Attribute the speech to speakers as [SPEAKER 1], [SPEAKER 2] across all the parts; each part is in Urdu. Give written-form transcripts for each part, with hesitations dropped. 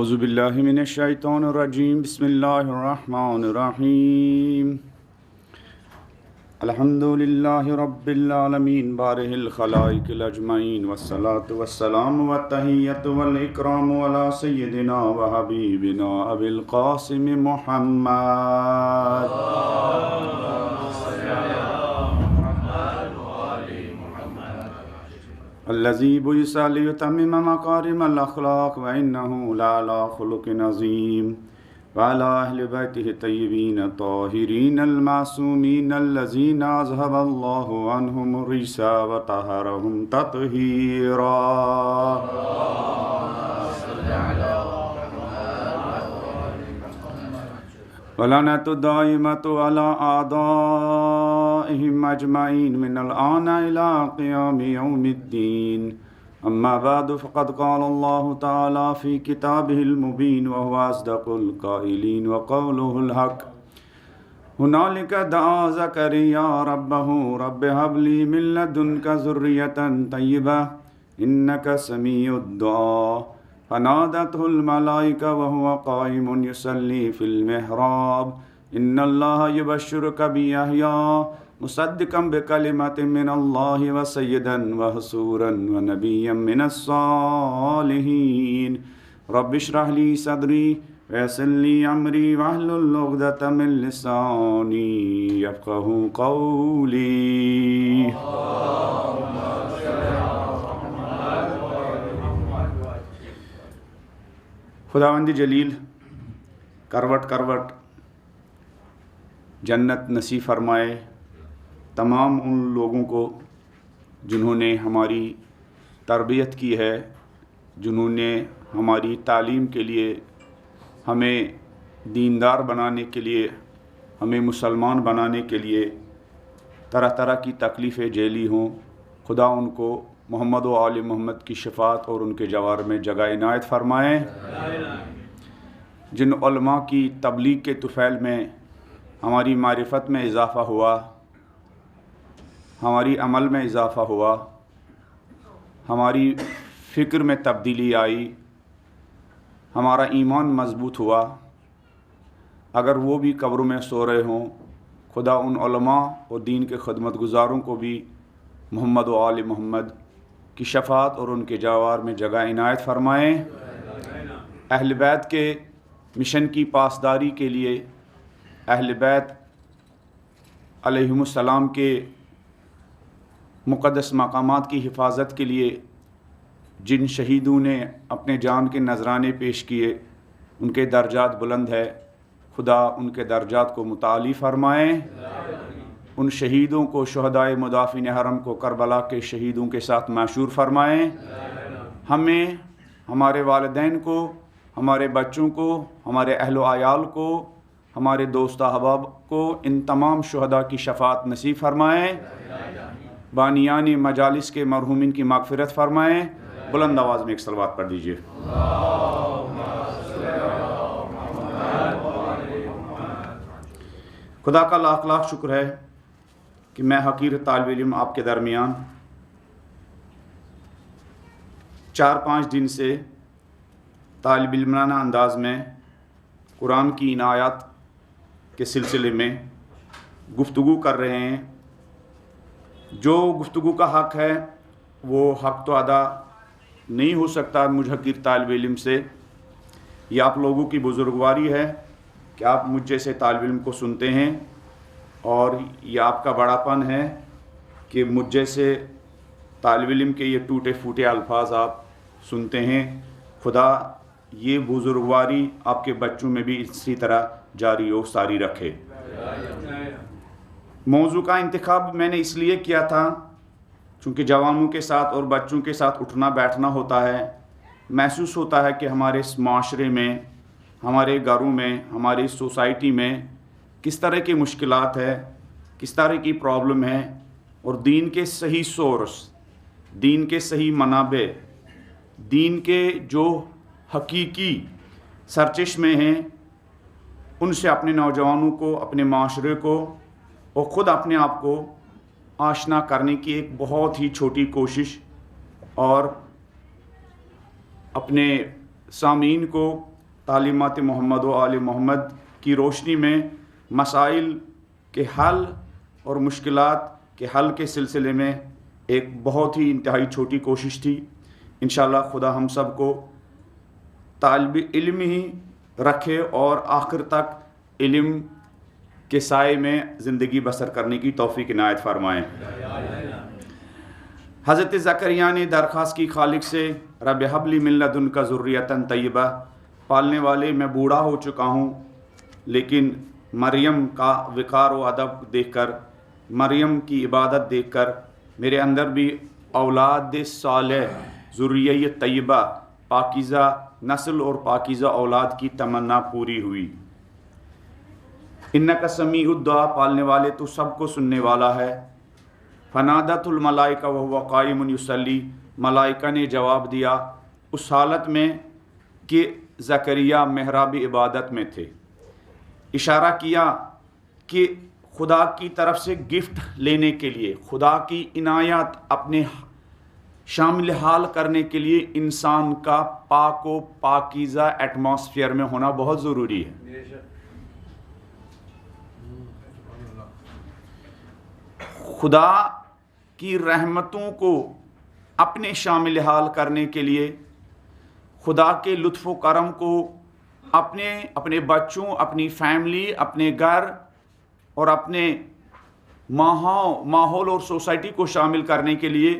[SPEAKER 1] اعوذ باللہ من الشیطان الرجیم بسم اللہ الرحمن الرحیم الحمد للہ رب العالمین بارئ الخلائق اجمعین والصلاة والسلام والتحیۃ والاکرام علی سیدنا وحبیبنا ابی القاسم محمد الذی بعث لیتمم مکارم الاخلاق وانہ لعلی خلق عظیم وعلی اہل بیتہ الطیبین الطاہرین المعصومین الذین اذھب اللہ عنہم الرجس وطہرہم تطہیرا. وَلَعْنَةُ الدَّائِمَةُ عَلَىٰ أَعْدَائِهِمْ أَجْمَعِينَ مِنَ الْآنِ إِلَىٰ قِيَامِ يَوْمِ الدِّينِ. أَمَّا بَعْدُ فَقَدْ قَالَ اللَّهُ تَعَالَىٰ فِي كِتَابِهِ الْمُبِينِ وَهُوَ أَصْدَقُ الْقَائِلِينَ وَقَوْلُهُ الْحَقُّ هُنَالِكَ دَعَا زَكَرِيَّا رَبَّهُ رَبِّ هَبْ لِي مِن لَّدُنكَ ذُرِّيَّةً طَيِّبَةً إِنَّكَ سَمِيعُ الدُّعَاءِ. فنادته الملائكة وهو قائم يصلي في المحراب إن الله يبشرك بيحيى مصدقا بكلمة من الله وسيدا وحصورا ونبيا من الصالحين. رب اشرح لي صدري ويسر لي أمري واحلل عقدة من لساني يفقهوا قولي. خداوند جلیل کروٹ کروٹ جنت نصیب فرمائے تمام ان لوگوں کو جنہوں نے ہماری تربیت کی ہے، جنہوں نے ہماری تعلیم کے لیے، ہمیں دیندار بنانے کے لیے، ہمیں مسلمان بنانے کے لیے طرح طرح کی تکلیفیں جھیلی ہوں. خدا ان کو محمد و آل محمد کی شفاعت اور ان کے جوار میں جگہ عنایت فرمائیں. جن علماء کی تبلیغ کے طفیل میں ہماری معرفت میں اضافہ ہوا، ہماری عمل میں اضافہ ہوا، ہماری فکر میں تبدیلی آئی، ہمارا ایمان مضبوط ہوا، اگر وہ بھی قبروں میں سو رہے ہوں، خدا ان علماء اور دین کے خدمت گزاروں کو بھی محمد و آل محمد کی شفاعت اور ان کے جوار میں جگہ عنایت فرمائیں. اہل بیت کے مشن کی پاسداری کے لیے، اہل بیت علیہم السلام کے مقدس مقامات کی حفاظت کے لیے جن شہیدوں نے اپنے جان کے نذرانے پیش کیے، ان کے درجات بلند ہے. خدا ان کے درجات کو متعالی فرمائیں. ان شہیدوں کو، شہدائے مدافعین حرم کو کربلا کے شہیدوں کے ساتھ معشور فرمائیں. ہمیں، ہمارے والدین کو، ہمارے بچوں کو، ہمارے اہل و عیال کو، ہمارے دوست احباب کو ان تمام شہداء کی شفاعت نصیب فرمائیں. بانیان مجالس کے مرحومین کی مغفرت فرمائیں. بلند آواز میں ایک صلوات پڑھ دیجیے. خدا کا لاکھ لاکھ شکر ہے کہ میں حقیر طالب علم آپ کے درمیان 4-5 دن سے طالب علمانہ انداز میں قرآن کی ان آیات کے سلسلے میں گفتگو کر رہے ہیں. جو گفتگو کا حق ہے وہ حق تو ادا نہیں ہو سکتا مجھ حقیر طالب علم سے. یہ آپ لوگوں کی بزرگواری ہے کہ آپ مجھ جیسے طالب علم کو سنتے ہیں، اور یہ آپ کا بڑا پن ہے کہ مجھ جیسے طالب علم کے یہ ٹوٹے پھوٹے الفاظ آپ سنتے ہیں. خدا یہ بزرگواری آپ کے بچوں میں بھی اسی طرح جاری و ساری رکھے. موضوع کا انتخاب میں نے اس لیے کیا تھا چونکہ جوانوں کے ساتھ اور بچوں کے ساتھ اٹھنا بیٹھنا ہوتا ہے. محسوس ہوتا ہے کہ ہمارے اس معاشرے میں، ہمارے گھروں میں، ہماری سوسائٹی میں کس طرح کی مشکلات ہے، کس طرح کی پرابلم ہے، اور دین کے صحیح سورس، دین کے صحیح منابع، دین کے جو حقیقی سرچشمے ہیں، ان سے اپنے نوجوانوں کو، اپنے معاشرے کو اور خود اپنے آپ کو آشنا کرنے کی ایک بہت ہی چھوٹی کوشش، اور اپنے سامعین کو تعلیمات محمد و آل محمد کی روشنی میں مسائل کے حل اور مشکلات کے حل کے سلسلے میں ایک بہت ہی انتہائی چھوٹی کوشش تھی. انشاءاللہ خدا ہم سب کو طالب علم ہی رکھے اور آخر تک علم کے سائے میں زندگی بسر کرنے کی توفیق عنایت فرمائیں. حضرت زکریا نے درخواست کی خالق سے رب ہب لی من لدنک ذریۃ طیبہ. پالنے والے میں بوڑھا ہو چکا ہوں، لیکن مریم کا وقار و ادب دیکھ کر، مریم کی عبادت دیکھ کر میرے اندر بھی اولاد صالح، ذریہ طیبہ، پاکیزہ نسل اور پاکیزہ اولاد کی تمنا پوری ہوئی. انک سمیع الدعا، پالنے والے تو سب کو سننے والا ہے. فنادت الملائکہ وہو قائم یصلی، ملائکہ نے جواب دیا اس حالت میں کہ زکریا محراب عبادت میں تھے. اشارہ کیا کہ خدا کی طرف سے گفٹ لینے کے لیے، خدا کی عنایات اپنے شامل حال کرنے کے لیے انسان کا پاک و پاکیزہ ایٹماسفیئر میں ہونا بہت ضروری ہے. خدا کی رحمتوں کو اپنے شامل حال کرنے کے لیے، خدا کے لطف و کرم کو اپنے بچوں، اپنی فیملی، اپنے گھر اور اپنے ماحول اور سوسائٹی کو شامل کرنے کے لیے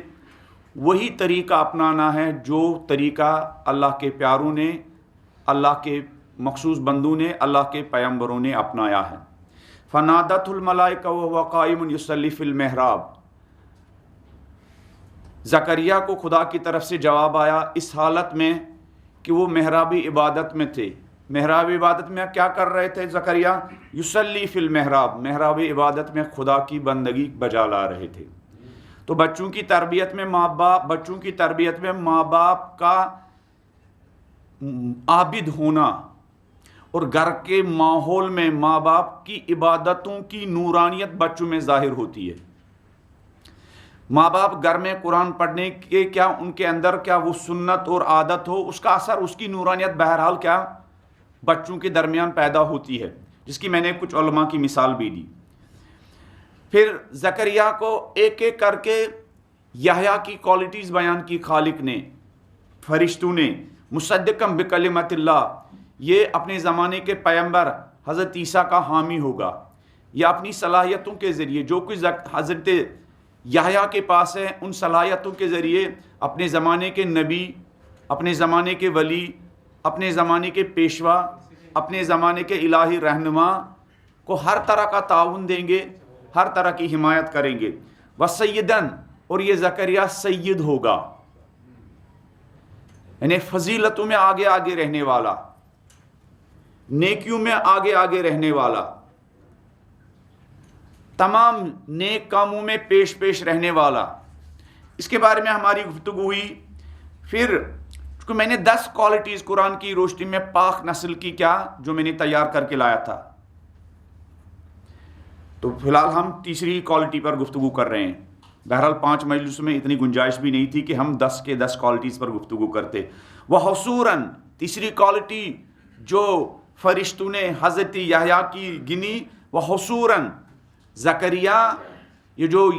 [SPEAKER 1] وہی طریقہ اپنانا ہے جو طریقہ اللہ کے پیاروں نے، اللہ کے مخصوص بندوں نے، اللہ کے پیغمبروں نے اپنایا ہے. فنادت الملائکہ وہو قائم یصلی فی المحراب، زکریا کو خدا کی طرف سے جواب آیا اس حالت میں کہ وہ محراب عبادت میں تھے. محراب عبادت میں کیا کر رہے تھے زکریا؟ یصلی فی المحراب، محراب عبادت میں خدا کی بندگی بجا لا رہے تھے. تو بچوں کی تربیت میں ماں باپ کا عابد ہونا اور گھر کے ماحول میں ماں باپ کی عبادتوں کی نورانیت بچوں میں ظاہر ہوتی ہے. ماں باپ گھر میں قرآن پڑھنے کے کیا ان کے اندر کیا وہ سنت اور عادت ہو، اس کا اثر، اس کی نورانیت بہرحال کیا بچوں کے درمیان پیدا ہوتی ہے، جس کی میں نے کچھ علماء کی مثال بھی دی. پھر زکریا کو ایک ایک کر کے یحییٰ کی کوالٹیز بیان کی خالق نے، فرشتوں نے. مصدقم بکلمت اللہ، یہ اپنے زمانے کے پیغمبر حضرت عیسیٰ کا حامی ہوگا. یہ اپنی صلاحیتوں کے ذریعے جو کچھ حضرت یحییٰ کے پاس ہے، ان صلاحیتوں کے ذریعے اپنے زمانے کے نبی، اپنے زمانے کے ولی، اپنے زمانے کے پیشوا، اپنے زمانے کے الہی رہنما کو ہر طرح کا تعاون دیں گے، ہر طرح کی حمایت کریں گے. وسیدن، اور یہ زکریا سید ہوگا، یعنی فضیلتوں میں آگے آگے رہنے والا، نیکیوں میں آگے آگے رہنے والا، تمام نیک کاموں میں پیش رہنے والا. اس کے بارے میں ہماری گفتگو ہوئی. پھر چونکہ میں نے 10 کوالٹیز قرآن کی روشنی میں پاک نسل کی کیا جو میں نے تیار کر کے لایا تھا، تو فی الحال ہم تیسری کوالٹی پر گفتگو کر رہے ہیں. بہرحال 5 مجلسوں میں اتنی گنجائش بھی نہیں تھی کہ ہم 10 کے 10 کوالٹیز پر گفتگو کرتے. وحصوراً، تیسری کوالٹی جو فرشتوں نے حضرت یحییٰ کی گنی، وحصوراً زکریا، یہ جو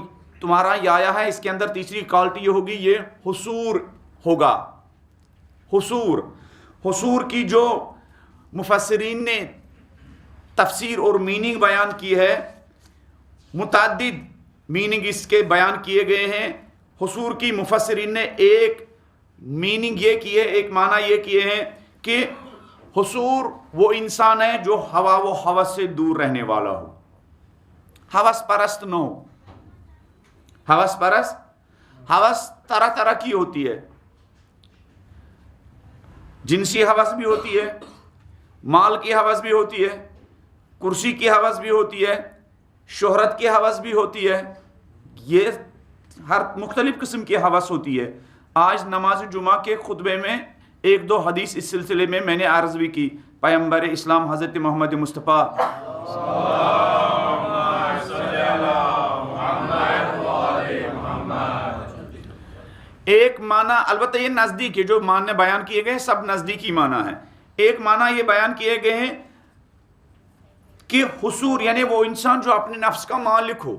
[SPEAKER 1] تمہارا یحییٰ ہے اس کے اندر تیسری کوالٹی یہ ہوگی، یہ حصور ہوگا. حصور کی جو مفسرین نے تفسیر اور میننگ بیان کی ہے، متعدد میننگ اس کے بیان کیے گئے ہیں. حصور کی مفسرین نے ایک میننگ یہ کی ہے، ایک معنی یہ کیے ہیں کہ حصور وہ انسان ہے جو ہوا و ہوس سے دور رہنے والا ہو، ہوس پرست نہ ہو. ہوس طرح طرح کی ہوتی ہے. جنسی ہوس بھی ہوتی ہے، مال کی ہوس بھی ہوتی ہے، کرسی کی ہوس بھی ہوتی ہے، شہرت کی ہوس بھی ہوتی ہے. یہ ہر مختلف قسم کی ہوس ہوتی ہے. آج نماز جمعہ کے خطبے میں 1-2 حدیث اس سلسلے میں نے عرض بھی کی. پیغمبر اسلام حضرت محمد مصطفیٰ ایک معنی، البتہ یہ نزدیک ہے، جو معنی بیان کیے گئے سب نزدیکی معنی ہیں. ایک معنی یہ بیان کیے گئے ہیں کہ حصور یعنی وہ انسان جو اپنے نفس کا مالک ہو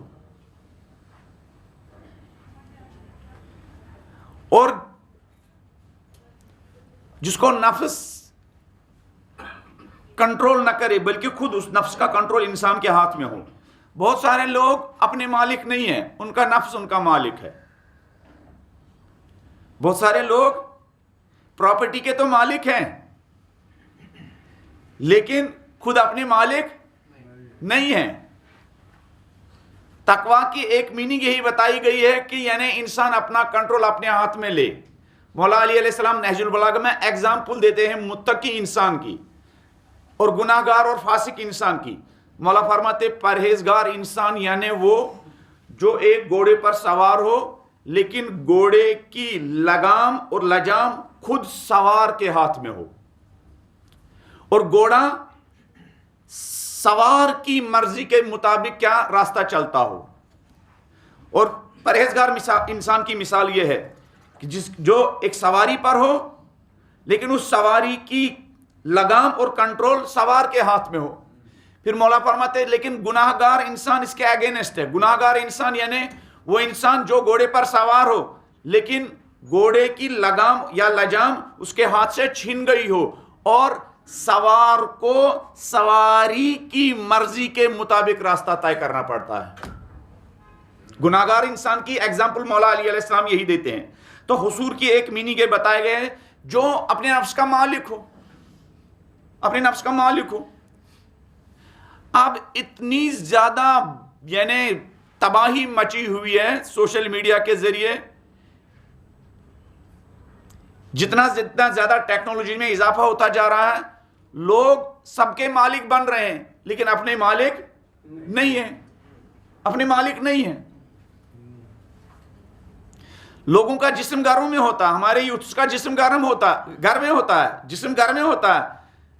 [SPEAKER 1] اور جس کو نفس کنٹرول نہ کرے بلکہ خود اس نفس کا کنٹرول انسان کے ہاتھ میں ہو. بہت سارے لوگ اپنے مالک نہیں ہیں، ان کا نفس ان کا مالک ہے. بہت سارے لوگ پراپرٹی کے تو مالک ہیں لیکن خود اپنے مالک نہیں ہیں. تقویٰ کی ایک میننگ یہی بتائی گئی ہے کہ یعنی انسان اپنا کنٹرول اپنے ہاتھ میں لے. مولا علی علیہ السلام نہج البلاغہ میں ایگزامپل دیتے ہیں متقی انسان کی اور گناہگار اور فاسق انسان کی. مولا فرماتے پرہیزگار انسان یعنی وہ جو ایک گھوڑے پر سوار ہو لیکن گھوڑے کی لگام اور لجام خود سوار کے ہاتھ میں ہو اور گھوڑا سوار کی مرضی کے مطابق کیا راستہ چلتا ہو. اور پرہیزگار انسان کی مثال یہ ہے کہ جو ایک سواری پر ہو لیکن اس سواری کی لگام اور کنٹرول سوار کے ہاتھ میں ہو. پھر مولا فرماتے لیکن گناہگار انسان اس کے اگینسٹ ہے. گناہگار انسان یعنی وہ انسان جو گھوڑے پر سوار ہو لیکن گھوڑے کی لگام یا لجام اس کے ہاتھ سے چھن گئی ہو اور سوار کو سواری کی مرضی کے مطابق راستہ طے کرنا پڑتا ہے. گناہگار انسان کی ایگزامپل مولا علی علیہ السلام یہی دیتے ہیں. تو حصور کی ایک میننگ بتائے گئے ہیں جو اپنے نفس کا مالک ہو، اپنے نفس کا مالک ہو. اب اتنی زیادہ یعنی تباہی مچی ہوئی ہے سوشل میڈیا کے ذریعے، جتنا زیادہ ٹیکنالوجی میں اضافہ ہوتا جا رہا ہے لوگ سب کے مالک بن رہے ہیں لیکن اپنے مالک نہیں ہیں، اپنے مالک نہیں ہیں. لوگوں کا جسم گھروں میں ہوتا ہے، ہمارے یوتھس کا جسم گھر میں ہوتا ہے، جسم گھر میں ہوتا ہے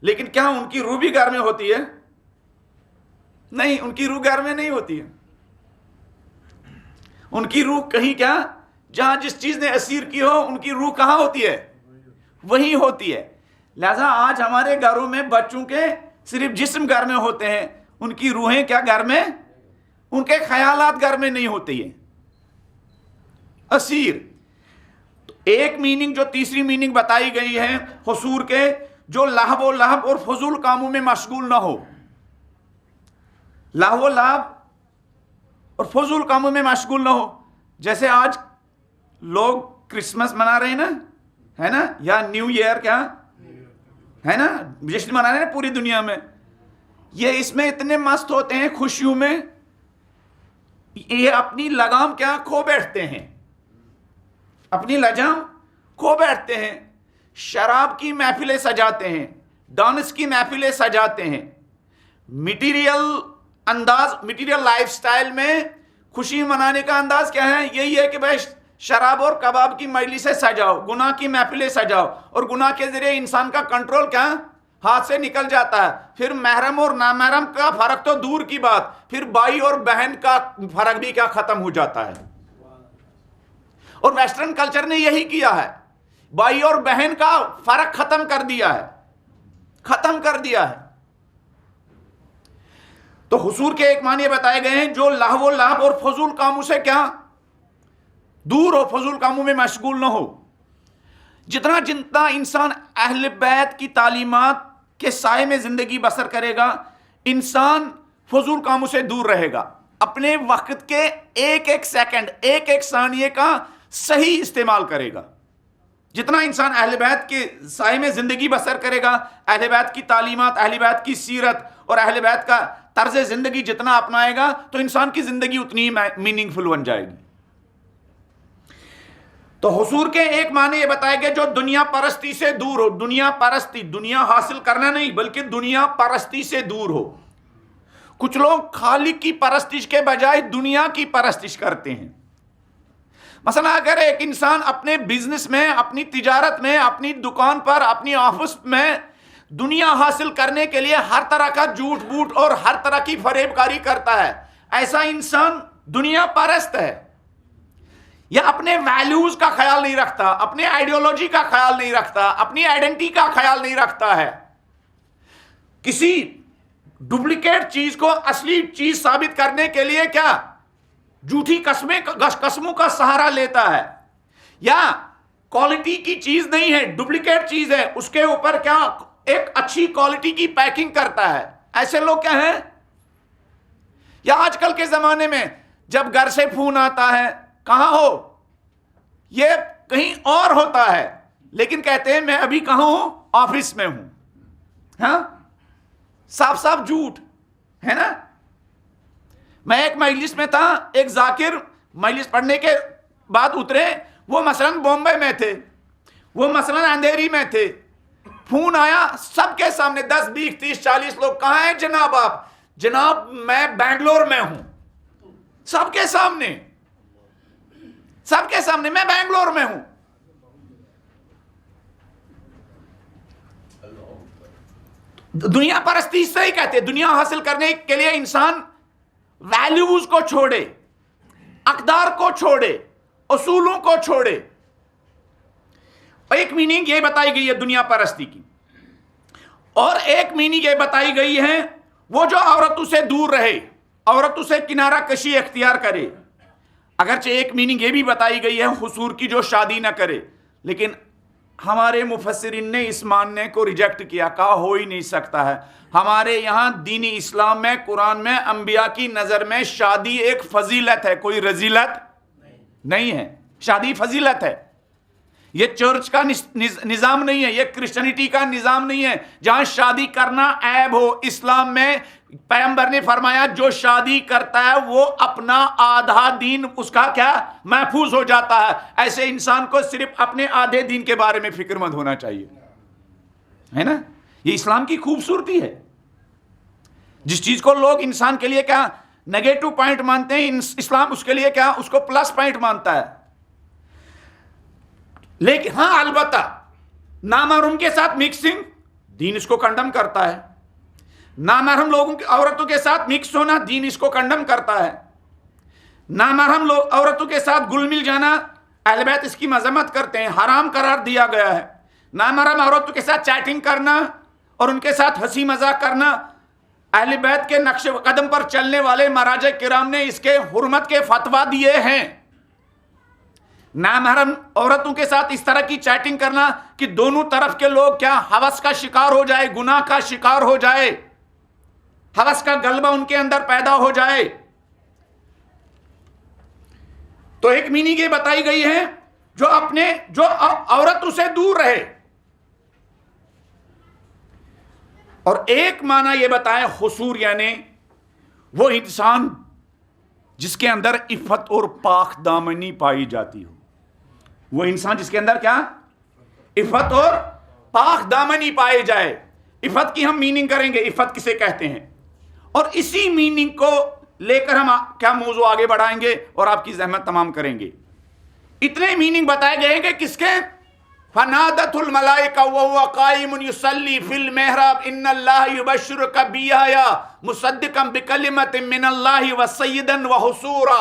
[SPEAKER 1] لیکن کیا ان کی روح بھی گھر میں ہوتی ہے؟ نہیں، ان کی روح گھر میں نہیں ہوتی ہے. ان کی روح کہیں کیا جہاں جس چیز نے اسیر کی ہو ان کی روح کہاں ہوتی ہے؟ وہی ہوتی ہے. لہذا آج ہمارے گھروں میں بچوں کے صرف جسم گھر میں ہوتے ہیں، ان کی روحیں کیا گھر میں، ان کے خیالات گھر میں نہیں ہوتی ہیں، اسیر. تو ایک میننگ جو تیسری میننگ بتائی گئی ہے حصور کے، جو لہو و لعب اور فضول کاموں میں مشغول نہ ہو. لہو و لعب اور فضول کاموں میں مشغول نہ ہو. جیسے آج لوگ کرسمس منا رہے ہیں نا، ہے نا، یا نیو ایئر کیا ہے نا، جشن منا رہے ہیں پوری دنیا میں. یہ اس میں اتنے مست ہوتے ہیں خوشیوں میں، یہ اپنی لگام کیا کھو بیٹھتے ہیں، اپنی لجام کھو بیٹھتے ہیں. شراب کی محفلیں سجاتے ہیں، ڈانس کی محفلیں سجاتے ہیں. مٹیریل لائف سٹائل میں خوشی منانے کا انداز کیا ہے؟ یہی ہے کہ بھائی شراب اور کباب کی مجلسیں سجاؤ، گناہ کی محفلیں سجاؤ اور گناہ کے ذریعے انسان کا کنٹرول کیا ہاتھ سے نکل جاتا ہے. پھر محرم اور نامحرم کا فرق تو دور کی بات، پھر بھائی اور بہن کا فرق بھی کیا ختم ہو جاتا ہے. اور ویسٹرن کلچر نے یہی کیا ہے، بھائی اور بہن کا فرق ختم کر دیا ہے. تو حصور کے ایک معنی بتائے گئے ہیں جو لہو و لعب اور فضول کاموں سے کیا دور ہو، فضول کاموں میں مشغول نہ ہو. جتنا انسان اہل بیت کی تعلیمات کے سائے میں زندگی بسر کرے گا، انسان فضول کاموں سے دور رہے گا. اپنے وقت کے ایک ایک سیکنڈ، ایک ایک ثانیے کا صحیح استعمال کرے گا. جتنا انسان اہل بیت کے سائے میں زندگی بسر کرے گا، اہل بیت کی تعلیمات، اہل بیت کی سیرت اور اہل بیت کا طرز زندگی جتنا اپنائے گا تو انسان کی زندگی اتنی ہی میننگ فل بن جائے گی. تو حصور کے ایک معنی یہ بتائے گئے جو دنیا پرستی سے دور ہو. دنیا پرستی، دنیا حاصل کرنا نہیں بلکہ دنیا پرستی سے دور ہو. کچھ لوگ خالق کی پرستش کے بجائے دنیا کی پرستش کرتے ہیں. مثلا اگر ایک انسان اپنے بزنس میں، اپنی تجارت میں، اپنی دکان پر، اپنی آفس میں دنیا حاصل کرنے کے لیے ہر طرح کا جھوٹ بوٹ اور ہر طرح کی فریب کاری کرتا ہے، ایسا انسان دنیا پرست ہے. یا اپنے ویلیوز کا خیال نہیں رکھتا، اپنے آئیڈیالوجی کا خیال نہیں رکھتا، اپنی آئیڈینٹی کا خیال نہیں رکھتا ہے. کسی ڈپلیکیٹ چیز کو اصلی چیز ثابت کرنے کے لیے کیا جھوٹی قسموں کا سہارا لیتا ہے، یا کوالٹی کی چیز نہیں ہے، ڈپلیکیٹ چیز ہے، اس کے اوپر کیا ایک اچھی کوالٹی کی پیکنگ کرتا ہے. ایسے لوگ کیا ہیں؟ یا آج کل کے زمانے میں جب گھر سے فون آتا ہے، کہاں ہو، یہ کہیں اور ہوتا ہے لیکن کہتے ہیں میں ابھی کہاں ہوں، آفس میں ہوں. ہاں، صاف صاف جھوٹ ہے نا. میں ایک مجلس میں تھا، ایک ذاکر مجلس پڑھنے کے بعد اترے، وہ مثلاً بامبے میں تھے، وہ مثلاً اندھیری میں تھے، فون آیا سب کے سامنے، 10 20 30 40 لوگ، کہاں ہیں جناب آپ؟ جناب میں بنگلور میں ہوں. سب کے سامنے میں بنگلور میں ہوں. دنیا پرستی سے ہی کہتے ہیں. دنیا حاصل کرنے کے لیے انسان ویلیوز کو چھوڑے، اقدار کو چھوڑے، اصولوں کو چھوڑے. ایک میننگ یہ بتائی گئی ہے دنیا پرستی کی، اور ایک میننگ یہ بتائی گئی ہے وہ جو عورتوں سے دور رہے، عورتوں سے کنارہ کشی اختیار کرے. اگرچہ ایک میننگ یہ بھی بتائی گئی ہے حضور کی، جو شادی نہ کرے، لیکن ہمارے مفسرین نے اس ماننے کو ریجیکٹ کیا، کہا ہو ہی نہیں سکتا ہے. ہمارے یہاں دینی اسلام میں، قرآن میں، انبیاء کی نظر میں شادی ایک فضیلت ہے، کوئی رذیلت نہیں ہے. شادی فضیلت ہے. یہ چرچ کا نظام نہیں ہے، یہ کرسچنٹی کا نظام نہیں ہے جہاں شادی کرنا عیب ہو. اسلام میں پیغمبر نے فرمایا جو شادی کرتا ہے وہ اپنا آدھا دین اس کا کیا محفوظ ہو جاتا ہے. ایسے انسان کو صرف اپنے آدھے دین کے بارے میں فکر مند ہونا چاہیے، ہے نا. یہ اسلام کی خوبصورتی ہے. جس چیز کو لوگ انسان کے لیے کیا نیگیٹو پوائنٹ مانتے ہیں، اسلام اس کے لیے کیا اس کو پلس پوائنٹ مانتا ہے. لیکن ہاں البتہ نامحرم کے ساتھ مکسنگ دین اس کو کنڈم کرتا ہے. نامحرم لوگوں کی عورتوں کے ساتھ مکس ہونا دین اس کو کنڈم کرتا ہے. نامحرم عورتوں کے ساتھ گل مل جانا اہل بیت اس کی مذمت کرتے ہیں، حرام قرار دیا گیا ہے. نامحرم عورتوں کے ساتھ چیٹنگ کرنا اور ان کے ساتھ ہنسی مذاق کرنا، اہل بیت کے نقش قدم پر چلنے والے مراجع کرام نے اس کے حرمت کے فتویٰ دیے ہیں. نامحرم عورتوں کے ساتھ اس طرح کی چیٹنگ کرنا کہ دونوں طرف کے لوگ کیا ہوس کا شکار ہو جائے، گناہ کا شکار ہو جائے، ہوس کا غلبہ ان کے اندر پیدا ہو جائے. تو ایک میننگ یہ بتائی گئی ہے جو عورتوں سے دور رہے، اور ایک معنی یہ بتایا حصور، یعنی وہ انسان جس کے اندر عفت اور پاک دامنی پائی جاتی ہو. وہ انسان جس کے اندر کیا عفت اور پاک دامنی پائے جائے. عفت کی ہم میننگ کریں گے، عفت کسے کہتے ہیں، اور اسی میننگ کو لے کر ہم کیا موضوع آگے بڑھائیں گے اور آپ کی زحمت تمام کریں گے. اتنے میننگ بتائے گئے ہیں کہ کس کے فنادت الملائکہ وهو قائم یصلی فی المحراب ان اللہ یبشرک بیحییٰ مصدقا بکلمۃ من اللہ وسیدا وحصورا.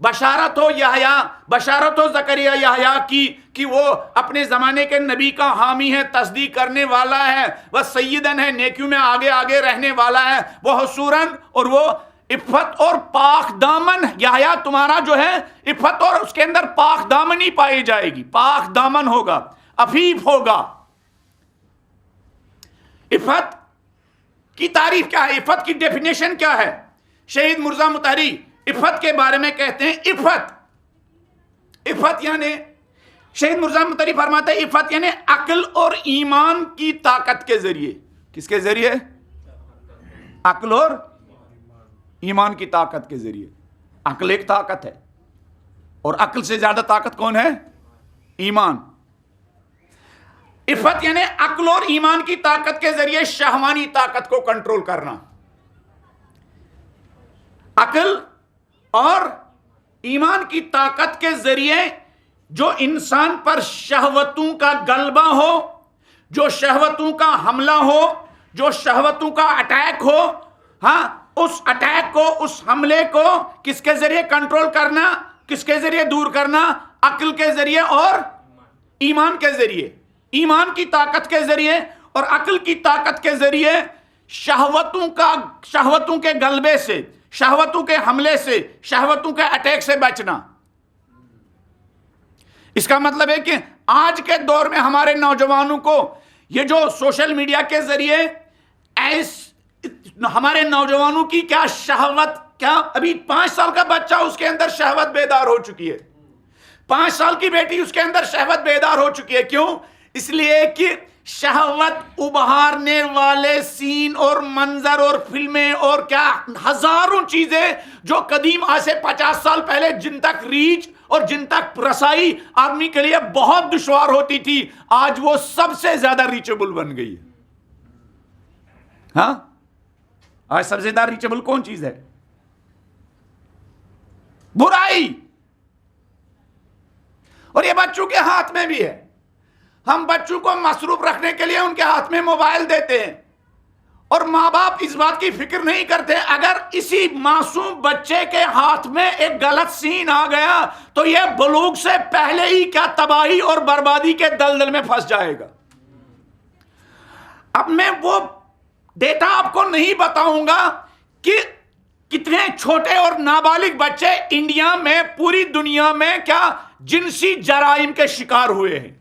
[SPEAKER 1] بشارت ہو یحییٰ، بشارت ہو زکریا یحییٰ کی کہ وہ اپنے زمانے کے نبی کا حامی ہے، تصدیق کرنے والا ہے، وہ سیدن ہے، نیکیوں میں آگے آگے رہنے والا ہے، وہ حصوراً اور وہ عفت اور پاک دامن. یحییٰ تمہارا جو ہے عفت اور اس کے اندر پاک دامنی پائی جائے گی، پاک دامن ہوگا، عفیف ہوگا. عفت کی تعریف کیا ہے؟ عفت کی ڈیفینیشن کیا ہے؟ شہید مرزا مطہری عفت کے بارے میں کہتے ہیں عفت یعنی شہید مرزا مطہری فرماتے ہیں عفت یعنی عقل اور ایمان کی طاقت کے ذریعے. کس کے ذریعے؟ عقل اور ایمان کی طاقت کے ذریعے. عقل ایک طاقت ہے، اور عقل سے زیادہ طاقت کون ہے؟ ایمان. عفت یعنی عقل اور ایمان کی طاقت کے ذریعے شہوانی طاقت کو کنٹرول کرنا. عقل اور ایمان کی طاقت کے ذریعے جو انسان پر شہوتوں کا غلبہ ہو، جو شہوتوں کا حملہ ہو، جو شہوتوں کا اٹیک ہو، ہاں اس اٹیک کو، اس حملے کو کس کے ذریعے کنٹرول کرنا، کس کے ذریعے دور کرنا؟ عقل کے ذریعے اور ایمان کے ذریعے. ایمان کی طاقت کے ذریعے اور عقل کی طاقت کے ذریعے شہوتوں کے غلبے سے، شہوتوں کے حملے سے، شہوتوں کے اٹیک سے بچنا۔ اس کا مطلب ہے کہ آج کے دور میں ہمارے نوجوانوں کو یہ جو سوشل میڈیا کے ذریعے ہمارے نوجوانوں کی کیا شہوت، کیا ابھی 5 سال کا بچہ اس کے اندر شہوت بیدار ہو چکی ہے، 5 سال کی بیٹی اس کے اندر شہوت بیدار ہو چکی ہے۔ کیوں؟ اس لیے کہ شہوت ابھارنے والے سین اور منظر اور فلمیں اور کیا ہزاروں چیزیں جو قدیم آج سے 50 سال پہلے جن تک ریچ اور جن تک رسائی آدمی کے لیے بہت دشوار ہوتی تھی، آج وہ سب سے زیادہ ریچیبل بن گئی ہے۔ ہاں، آج سب سے زیادہ ریچیبل کون چیز ہے؟ برائی۔ اور یہ بچوں کے ہاتھ میں بھی ہے۔ ہم بچوں کو مصروف رکھنے کے لیے ان کے ہاتھ میں موبائل دیتے ہیں، اور ماں باپ اس بات کی فکر نہیں کرتے اگر اسی معصوم بچے کے ہاتھ میں ایک غلط سین آ گیا تو یہ بلوغ سے پہلے ہی کیا تباہی اور بربادی کے دلدل میں پھنس جائے گا۔ اب میں وہ ڈیٹا آپ کو نہیں بتاؤں گا کہ کتنے چھوٹے اور نابالغ بچے انڈیا میں، پوری دنیا میں کیا جنسی جرائم کے شکار ہوئے ہیں۔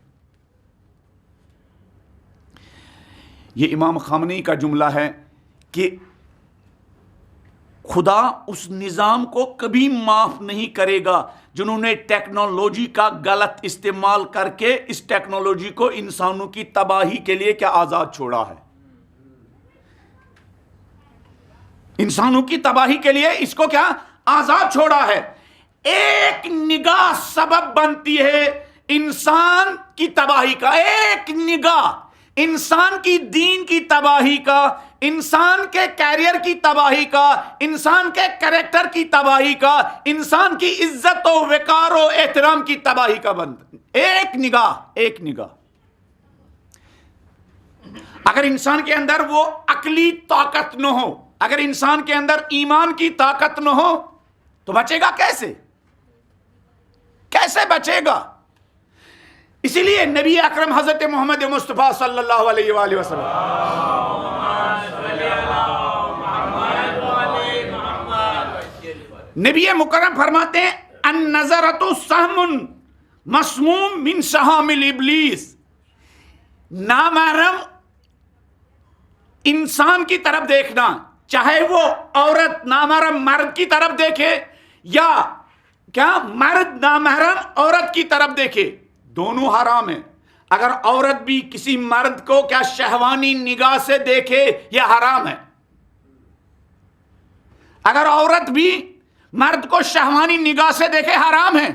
[SPEAKER 1] یہ امام خامنئی کا جملہ ہے کہ خدا اس نظام کو کبھی معاف نہیں کرے گا جنہوں نے ٹیکنالوجی کا غلط استعمال کر کے اس ٹیکنالوجی کو انسانوں کی تباہی کے لیے کیا آزاد چھوڑا ہے۔ انسانوں کی تباہی کے لیے اس کو کیا آزاد چھوڑا ہے۔ ایک نگاہ سبب بنتی ہے انسان کی تباہی کا، ایک نگاہ انسان کی دین کی تباہی کا، انسان کے کیریئر کی تباہی کا، انسان کے کریکٹر کی تباہی کا، انسان کی عزت و وقار و احترام کی تباہی کا بند۔ ایک نگاہ، ایک نگاہ۔ اگر انسان کے اندر وہ عقلی طاقت نہ ہو، اگر انسان کے اندر ایمان کی طاقت نہ ہو تو بچے گا کیسے؟ کیسے بچے گا؟ اسی لیے نبی اکرم حضرت محمد مصطفیٰ صلی اللہ علیہ وآلہ وسلم نبی مکرم فرماتے ہیں النظرۃ سہم مسموم من سہام الابلیس، نامحرم انسان کی طرف دیکھنا، چاہے وہ عورت نامحرم مرد کی طرف دیکھے یا کیا مرد نامحرم عورت کی طرف دیکھے، دونوں حرام ہیں۔ اگر عورت بھی کسی مرد کو کیا شہوانی نگاہ سے دیکھے یہ حرام ہے۔ اگر عورت بھی مرد کو شہوانی نگاہ سے دیکھے حرام ہے۔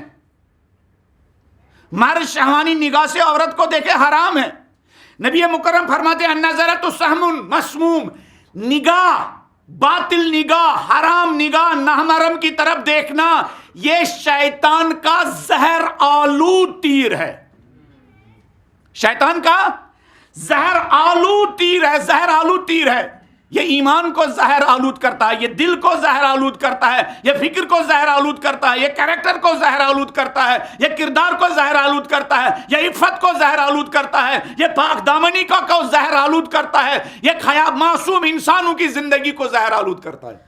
[SPEAKER 1] مرد شہوانی نگاہ سے عورت کو دیکھے حرام ہے۔ نبی مکرم فرماتے ہیں النظرۃ سہم مسموم، نگاہ، باطل نگاہ، حرام نگاہ، نامحرم کی طرف دیکھنا یہ شیطان کا زہر آلود تیر ہے۔ شیطان کا زہر آلود تیر ہے، زہر آلود تیر ہے۔ یہ ایمان کو زہر آلود کرتا ہے، یہ دل کو زہر آلود کرتا ہے، یہ فکر کو زہر آلود کرتا ہے، یہ کریکٹر کو زہر آلود کرتا ہے، یہ کردار کو زہر آلود کرتا ہے، یہ عفت کو زہر آلود کرتا ہے، یہ پاک دامنی کو زہر آلود کرتا ہے، یہ معصوم انسانوں کی زندگی کو زہر آلود کرتا ہے۔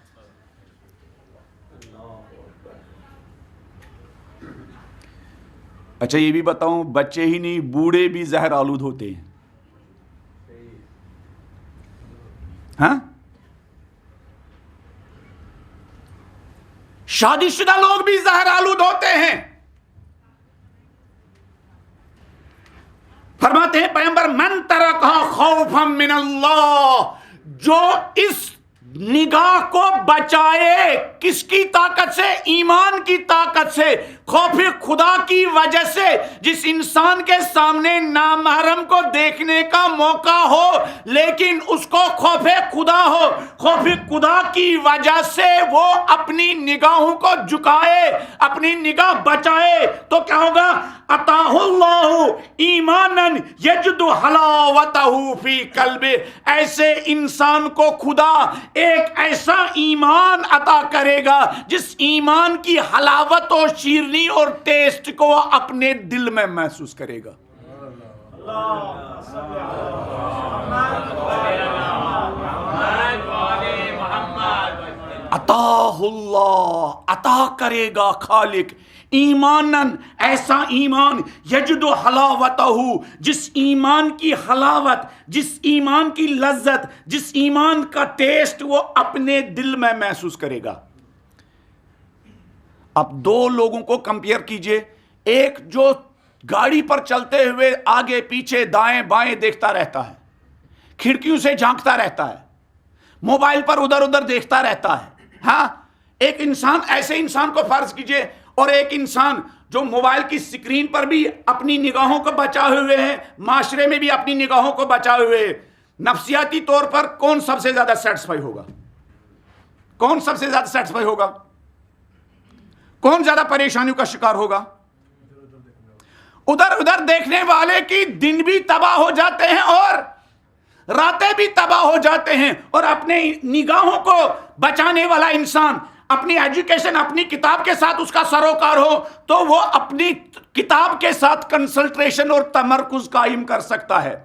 [SPEAKER 1] اچھا یہ بھی بتاؤں، بچے ہی نہیں بوڑھے بھی زہر آلود ہوتے ہیں۔ ہاں، شادی شدہ لوگ بھی زہر آلود ہوتے ہیں۔ فرماتے ہیں پیغمبر من ترکہ خوفا من اللہ، جو اس نگاہ کو بچائے، کس کی طاقت سے؟ ایمان کی طاقت سے، خوف خدا کی وجہ سے۔ جس انسان کے سامنے نامحرم کو دیکھنے کا موقع ہو لیکن اس کو خوف خدا ہو، خوف خدا کی وجہ سے وہ اپنی نگاہوں کو جھکائے، اپنی نگاہ بچائے تو کیا ہوگا؟ عطاہ اللہ ایمانا یجد حلاوتہ فی قلبہ، ایسے انسان کو خدا ایک ایسا ایمان عطا کرے گا جس ایمان کی حلاوت و شیرنی اور ٹیسٹ کو اپنے دل میں محسوس کرے گا۔ عطاہ اللہ، عطا کرے گا خالق ایمانن، ایسا ایمان یجد حلاوتہ، جس ایمان کی حلاوت، جس ایمان کی لذت، جس ایمان کا ٹیسٹ وہ اپنے دل میں محسوس کرے گا۔ اب دو لوگوں کو کمپیئر کیجئے، ایک جو گاڑی پر چلتے ہوئے آگے پیچھے دائیں بائیں دیکھتا رہتا ہے، کھڑکیوں سے جھانکتا رہتا ہے، موبائل پر ادھر ادھر دیکھتا رہتا ہے، ہاں، ایک انسان، ایسے انسان کو فرض کیجئے، اور ایک انسان جو موبائل کی سکرین پر بھی اپنی نگاہوں کو بچائے ہوئے ہیں، معاشرے میں بھی اپنی نگاہوں کو بچائے ہوئے ہیں، نفسیاتی طور پر کون سب سے زیادہ سیٹسفائی ہوگا؟ کون سب سے زیادہ سیٹسفائی ہوگا؟ کون زیادہ پریشانیوں کا شکار ہوگا؟ ادھر ادھر دیکھنے والے کی دن بھی تباہ ہو جاتے ہیں اور راتیں بھی تباہ ہو جاتے ہیں، اور اپنے نگاہوں کو بچانے والا انسان اپنی ایجوکیشن، اپنی کتاب کے ساتھ اس کا سروکار ہو تو وہ اپنی کتاب کے ساتھ کنسنٹریشن اور تمرکز قائم کر سکتا ہے۔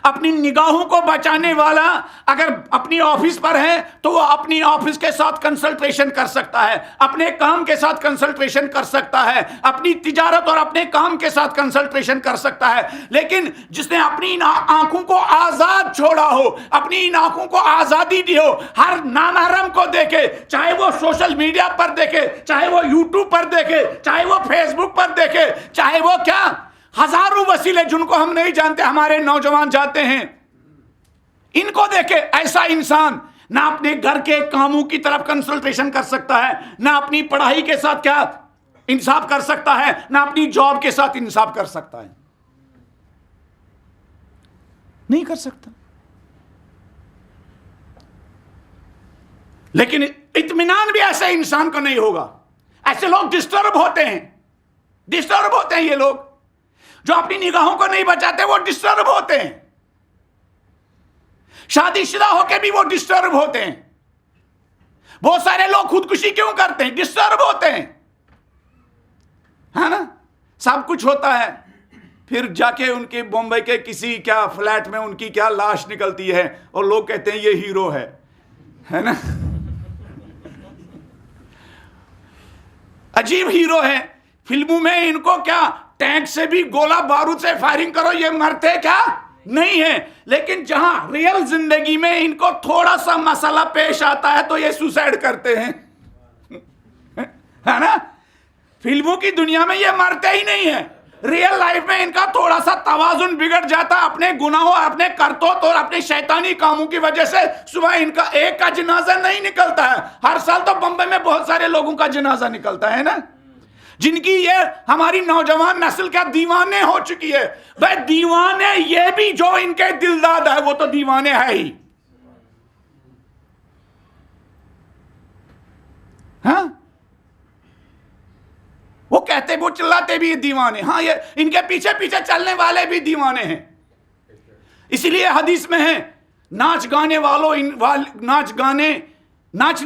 [SPEAKER 1] اپنی نگاہوں کو بچانے والا اگر اپنی آفس پر ہے تو وہ اپنی آفس کے ساتھ کنسنٹریشن کر سکتا ہے، اپنے کام کے ساتھ کنسنٹریشن کر سکتا ہے، اپنی تجارت اور اپنے کام کے ساتھ کنسنٹریشن کر سکتا ہے۔ لیکن جس نے اپنی آنکھوں کو آزاد چھوڑا ہو، اپنی ان آنکھوں کو آزادی دی ہو، ہر نامحرم کو دیکھے، چاہے وہ سوشل میڈیا پر دیکھے، چاہے وہ یوٹیوب پر دیکھے، چاہے وہ فیس بک پر دیکھے، چاہے وہ کیا ہزاروں وسیلے جن کو ہم نہیں جانتے ہمارے نوجوان جاتے ہیں، ان کو دیکھے، ایسا انسان نہ اپنے گھر کے کاموں کی طرف کنسنٹریشن کر سکتا ہے، نہ اپنی پڑھائی کے ساتھ کیا انصاف کر سکتا ہے، نہ اپنی جاب کے ساتھ انصاف کر سکتا ہے، نہیں کر سکتا۔ لیکن اطمینان بھی ایسے انسان کو نہیں ہوگا۔ ایسے لوگ ڈسٹرب ہوتے ہیں یہ لوگ جو اپنی نگاہوں کو نہیں بچاتے، وہ ڈسٹرب ہوتے ہیں۔ شادی شدہ ہو کے بھی وہ ڈسٹرب ہوتے ہیں۔ بہت سارے لوگ خودکشی کیوں کرتے ہیں؟ ڈسٹرب ہوتے ہیں، ہے نا؟ سب کچھ ہوتا ہے، پھر جا کے ان کے بمبئی کے کسی کیا فلیٹ میں ان کی کیا لاش نکلتی ہے اور لوگ کہتے ہیں یہ ہیرو ہے نا؟ عجیب ہیرو ہے۔ فلموں میں ان کو کیا ٹینک سے بھی گولہ بارود سے فائرنگ کرو یہ مرتے کیا نہیں ہے، لیکن جہاں ریئل زندگی میں ان کو تھوڑا سا مسئلہ پیش آتا ہے تو یہ سوسائڈ کرتے ہیں، ہے نا؟ فلموں کی دنیا میں یہ مرتے ہی نہیں ہیں، ریئل لائف میں ان کا تھوڑا سا توازن بگڑ جاتا ہے اپنے گناہوں، اپنے کرتوت اور اپنے شیطانی کاموں کی وجہ سے۔ صبح ان کا ایک کا جنازہ نہیں نکلتا ہے، ہر سال تو بمبئی میں بہت سارے لوگوں کا جنازہ نکلتا ہے نا، جن کی یہ ہماری نوجوان نسل کا دیوانے ہو چکی ہے۔ بھائی دیوانے یہ بھی جو ان کے دلداد ہے وہ تو دیوانے ہے ہی، ہاں، وہ کہتے وہ چلاتے بھی دیوانے، ہاں، یہ ان کے پیچھے پیچھے چلنے والے بھی دیوانے ہیں۔ اسی لیے حدیث میں ہے ناچنے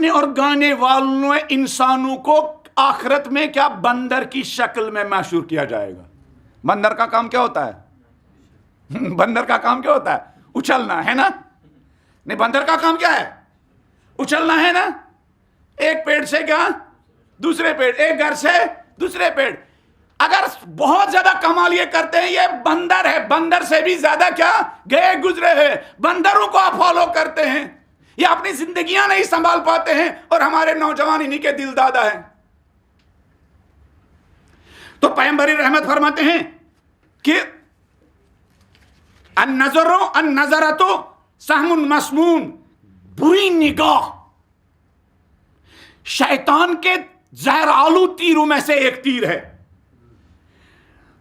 [SPEAKER 1] اور گانے والوں نے انسانوں کو آخرت میں کیا بندر کی شکل میں معشور کیا جائے گا۔ بندر کا کام کیا ہوتا ہے؟ بندر کا کام کیا ہوتا ہے؟ اچھلنا، ہے نا؟ نہیں، بندر کا کام کیا ہے؟ اچھلنا، ہے نا؟ ایک پیڑ سے کیا دوسرے پیڑ، ایک گھر سے دوسرے پیڑ۔ اگر بہت زیادہ کمال یہ کرتے ہیں یہ بندر ہے، بندر سے بھی زیادہ کیا گئے گزرے ہیں، بندروں کو آپ فالو کرتے ہیں، یہ اپنی زندگیاں نہیں سنبھال پاتے ہیں، اور ہمارے نوجوان انہی کے دل دادا ہیں۔ تو پیغمبر رحمت فرماتے ہیں کہ النظرۃ سہم مسموم، بری نگاہ شیطان کے زہر آلو تیروں میں سے ایک تیر ہے۔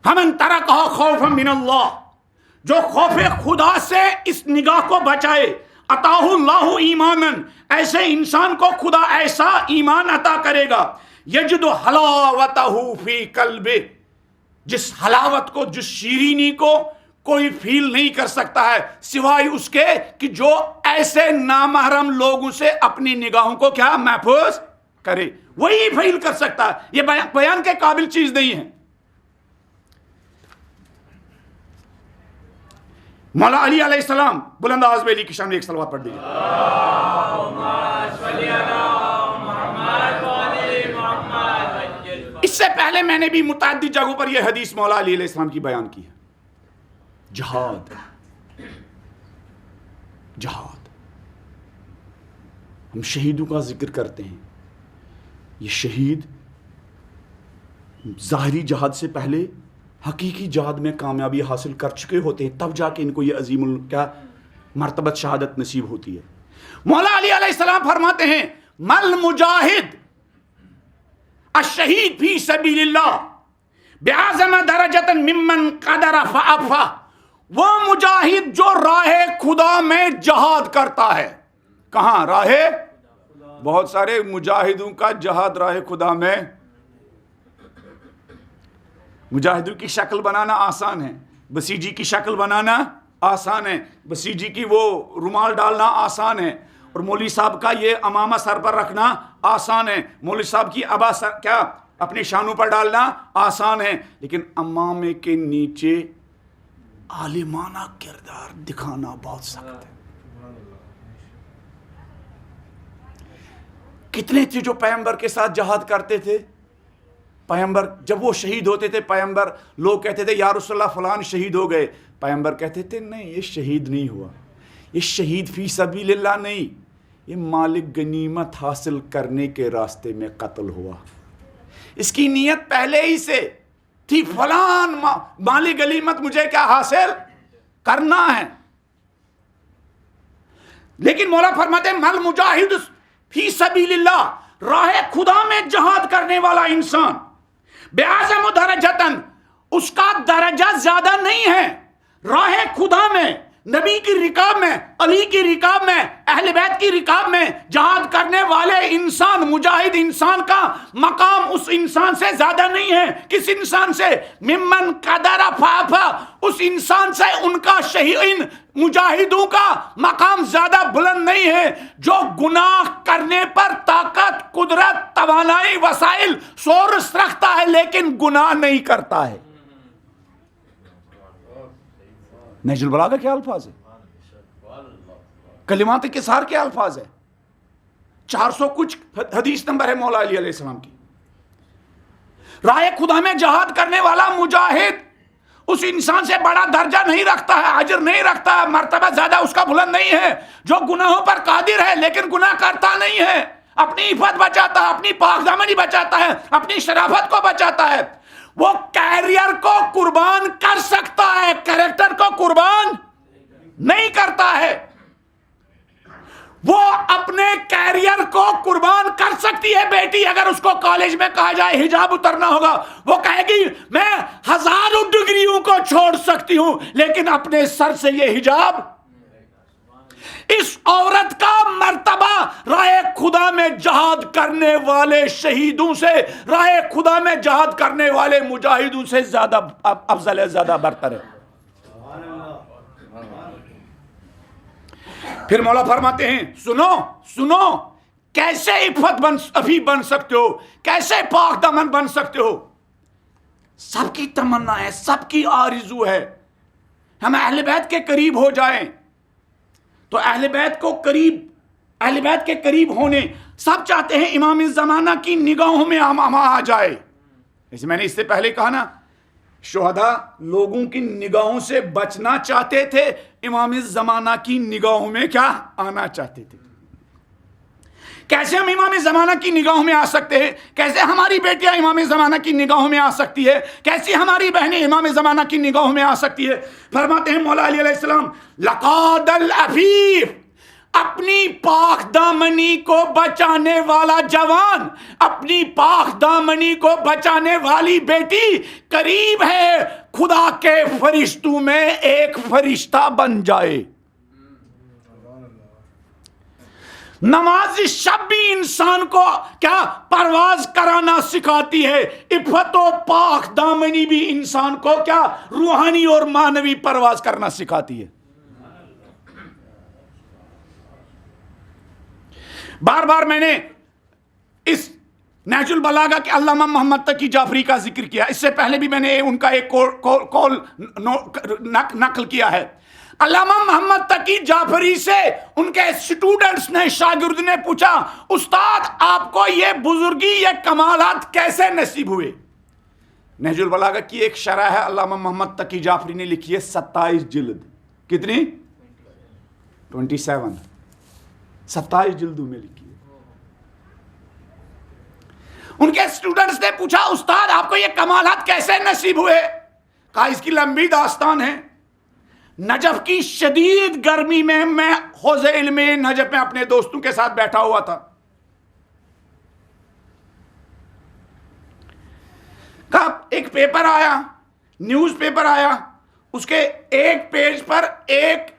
[SPEAKER 1] فمن ترکہ خوفا من اللہ، جو خوف خدا سے اس نگاہ کو بچائے، عطاہ اللہ ایمانا، ایسے انسان کو خدا ایسا ایمان عطا کرے گا، یجد حلاوتہ فی قلبہ، جس حلاوت کو، جس شیرینی کو کوئی فیل نہیں کر سکتا ہے سوائے اس کے کہ جو ایسے نامحرم لوگوں سے اپنی نگاہوں کو کیا محفوظ کرے، وہی فیل کر سکتا ہے، یہ بیان کے قابل چیز نہیں ہے۔ مولا علی علیہ السلام بلند آواز میں علی کی شان میں ایک صلوات پڑھ دیجیے۔ اس سے پہلے میں نے بھی متعدد جگہوں پر یہ حدیث مولا علی علیہ السلام کی بیان کی ہے. جہاد، جہاد، ہم شہیدوں کا ذکر کرتے ہیں. یہ شہید ظاہری جہاد سے پہلے حقیقی جہاد میں کامیابی حاصل کر چکے ہوتے ہیں، تب جا کے ان کو یہ عظیم کیا مرتبت شہادت نصیب ہوتی ہے. مولا علی علیہ السلام فرماتے ہیں مل مجاہد الشہید فی سبیل اللہ بعظم درجۃ ممن قدر فعفا. وہ مجاہد جو راہ خدا میں جہاد کرتا ہے. کہاں راہ؟ بہت سارے مجاہدوں کا جہاد راہ خدا میں. مجاہدوں کی شکل بنانا آسان ہے، بسیجی کی شکل بنانا آسان ہے، بسیجی کی وہ رومال ڈالنا آسان ہے، اور مولوی صاحب کا یہ امامہ سر پر رکھنا آسان ہے، مولوی صاحب کی ابا سر کیا اپنے شانوں پر ڈالنا آسان ہے. لیکن امامے کے نیچے عالمانہ کردار دکھانا بہت سخت ہے. کتنے تھے جو پیغمبر کے ساتھ جہاد کرتے تھے؟ پیغمبر جب وہ شہید ہوتے تھے، پیغمبر لوگ کہتے تھے یا رسول اللہ فلان شہید ہو گئے. پیغمبر کہتے تھے نہیں، یہ شہید نہیں ہوا، یہ شہید فی سبیل اللہ نہیں، یہ مالک غنیمت حاصل کرنے کے راستے میں قتل ہوا. اس کی نیت پہلے ہی سے تھی، فلان مالک غنیمت مجھے کیا حاصل کرنا ہے. لیکن مولا فرماتے ہیں مل مجاہد فی سبیل اللہ، راہ خدا میں جہاد کرنے والا انسان بعظم درجتن، اس کا درجہ زیادہ نہیں ہے. راہ خدا میں، نبی کی رکاب میں، علی کی رکاب میں، اہل بیت کی رکاب میں جہاد کرنے والے انسان، مجاہد انسان کا مقام اس انسان سے زیادہ نہیں ہے. کس انسان سے؟ ممن قدر فعفا، اس انسان سے ان کا شہید مجاہدوں کا مقام زیادہ بلند نہیں ہے جو گناہ کرنے پر طاقت، قدرت، توانائی، وسائل، سورس رکھتا ہے لیکن گناہ نہیں کرتا ہے. نہج البلاغہ کیا الفاظ ہے، کلمات کثار کے الفاظ ہے، 400 کچھ حدیث نمبر ہے مولا علی علیہ السلام کی. راہ خدا میں جہاد کرنے والا مجاہد اس انسان سے بڑا درجہ نہیں رکھتا ہے، اجر نہیں رکھتا ہے، مرتبہ زیادہ اس کا بلند نہیں ہے جو گناہوں پر قادر ہے لیکن گناہ کرتا نہیں ہے، اپنی عفت بچاتا ہے، اپنی پاک دامنی بچاتا ہے، اپنی شرافت کو بچاتا ہے. وہ کیریئر کو قربان کر سکتا ہے، کریکٹر کو قربان نہیں کرتا ہے. وہ اپنے کیریئر کو قربان کر سکتی ہے بیٹی. اگر اس کو کالج میں کہا جائے حجاب اترنا ہوگا، وہ کہے گی میں 1000 ڈگریوں کو چھوڑ سکتی ہوں لیکن اپنے سر سے یہ حجاب. اس عورت کا مرتبہ راہ خدا میں جہاد کرنے والے شہیدوں سے، راہ خدا میں جہاد کرنے والے مجاہدوں سے زیادہ افضل ہے، زیادہ برتر ہے. پھر مولا فرماتے ہیں سنو سنو، کیسے عفیف بن سکتے ہو، کیسے پاک دامن بن سکتے ہو. سب کی تمنا ہے، سب کی آرزو ہے ہم اہل بیت کے قریب ہو جائیں. تو اہل بیت کے قریب ہونے سب چاہتے ہیں امام زمانہ کی نگاہوں میں ہم آ جائے. جیسے میں نے اس سے پہلے کہا نا، شہداء لوگوں کی نگاہوں سے بچنا چاہتے تھے، امام زمانہ کی نگاہوں میں کیا آنا چاہتے تھے. کیسے ہم امام زمانہ کی نگاہوں میں آ سکتے ہیں؟ کیسے ہماری بیٹیاں امام زمانہ کی نگاہوں میں آ سکتی ہے؟ کیسی ہماری بہنیں امام زمانہ کی نگاہوں میں آ سکتی ہے؟ فرماتے ہیں مولا علی علیہ السلام لقاد العفیف، اپنی پاک دامنی کو بچانے والا جوان، اپنی پاک دامنی کو بچانے والی بیٹی قریب ہے خدا کے فرشتوں میں ایک فرشتہ بن جائے. نماز شب بھی انسان کو کیا پرواز کرانا سکھاتی ہے، عفت و پاک دامنی بھی انسان کو کیا روحانی اور معنوی پرواز کرنا سکھاتی ہے. بار بار میں نے اس نہج البلاغہ کے علامہ محمد تقی جعفری کا ذکر کیا، اس سے پہلے بھی میں نے ان کا ایک قول نقل کیا ہے.
[SPEAKER 2] علامہ محمد تقی جعفری سے ان کے اسٹوڈنٹس نے، شاگرد نے پوچھا استاد آپ کو یہ بزرگی، یہ کمالات کیسے نصیب ہوئے؟ نہج البلاغہ کی ایک شرح ہے علامہ محمد تقی جعفری نے لکھی ہے 27 جلد. کتنی؟ 27 جلدوں میں لکھی ہے. ان کے اسٹوڈنٹس نے پوچھا استاد آپ کو یہ کمالات کیسے نصیب ہوئے؟ کہا اس کی لمبی داستان ہے. نجف کی شدید گرمی میں حوض علم نجف میں اپنے دوستوں کے ساتھ بیٹھا ہوا تھا. کہا ایک پیپر آیا، نیوز پیپر آیا، اس کے ایک پیج پر ایک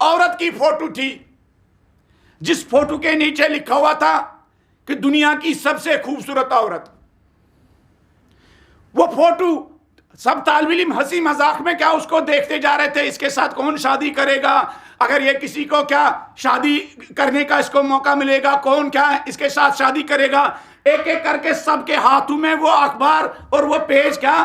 [SPEAKER 2] عورت کی فوٹو تھی، جس فوٹو کے نیچے لکھا ہوا تھا کہ دنیا کی سب سے خوبصورت عورت. وہ فوٹو سب طالب علم ہنسی مذاق میں کیا اس کو دیکھتے جا رہے تھے، اس کے ساتھ کون شادی کرے گا، اگر یہ کسی کو کیا شادی کرنے کا اس کو موقع ملے گا، کون کیا اس کے ساتھ شادی کرے گا. ایک ایک کر کے سب کے ہاتھوں میں وہ اخبار اور وہ پیج کیا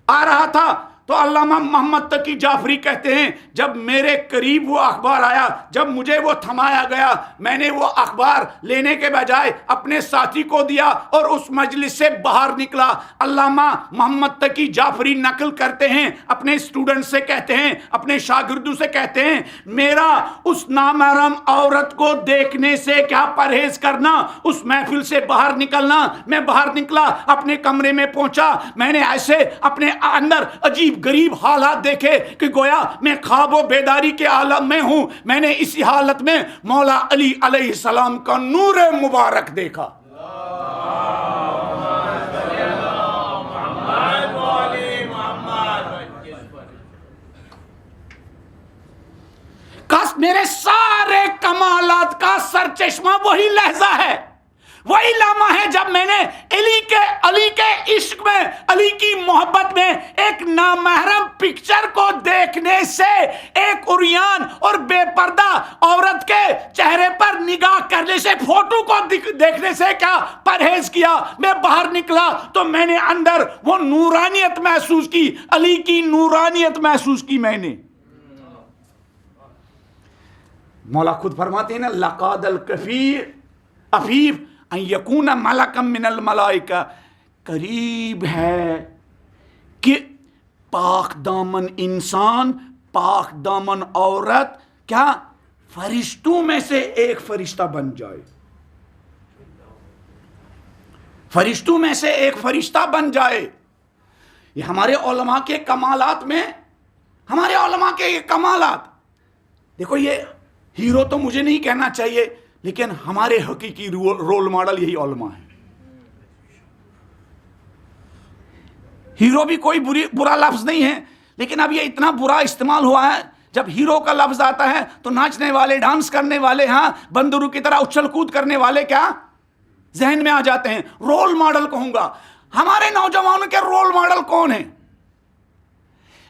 [SPEAKER 2] آ رہا تھا. تو علامہ محمد تقی جعفری کہتے ہیں جب میرے قریب وہ اخبار آیا، جب مجھے وہ تھمایا گیا، میں نے وہ اخبار لینے کے بجائے اپنے ساتھی کو دیا اور اس مجلس سے باہر نکلا. علامہ محمد تقی جعفری نقل کرتے ہیں، اپنے اسٹوڈنٹ سے کہتے ہیں، اپنے شاگردوں سے کہتے ہیں میرا اس نامحرم عورت کو دیکھنے سے کیا پرہیز کرنا، اس محفل سے باہر نکلنا. میں باہر نکلا، اپنے کمرے میں پہنچا، میں نے ایسے اپنے اندر عجیب غریب حالات دیکھے کہ گویا میں خواب و بیداری کے عالم میں ہوں. میں نے اسی حالت میں مولا علی علیہ السلام کا نور مبارک دیکھا. کاش میرے سارے کمالات کا سرچشمہ وہی لحظہ ہے، وہی لمحہ ہے جب میں نے علی کے عشق میں، علی کی محبت میں ایک نامحرم پکچر کو دیکھنے سے، ایک عریان اور بے پردہ عورت کے چہرے پر نگاہ کرنے سے، فوٹو کو دیکھنے سے کیا پرہیز کیا. میں باہر نکلا تو میں نے اندر وہ نورانیت محسوس کی، علی کی نورانیت محسوس کی. میں نے مولا خود فرماتے ہیں نا لقد الکفیر افیف ان یکون ملکا من الملائکہ، قریب ہے کہ پاک دامن انسان، پاک دامن عورت کیا فرشتوں میں سے ایک فرشتہ بن جائے، فرشتوں میں سے ایک فرشتہ بن جائے. یہ ہمارے علماء کے کمالات میں، ہمارے علماء کے یہ کمالات دیکھو. یہ ہیرو تو مجھے نہیں کہنا چاہیے، لیکن ہمارے حقیقی رول ماڈل یہی علماء ہیں. ہیرو بھی کوئی برا لفظ نہیں ہے، لیکن اب یہ اتنا برا استعمال ہوا ہے. جب ہیرو کا لفظ آتا ہے تو ناچنے والے، ڈانس کرنے والے، ہاں بندروں کی طرح اچھل کود کرنے والے کیا ذہن میں آ جاتے ہیں. رول ماڈل کہوں گا، ہمارے نوجوانوں کے رول ماڈل کون ہیں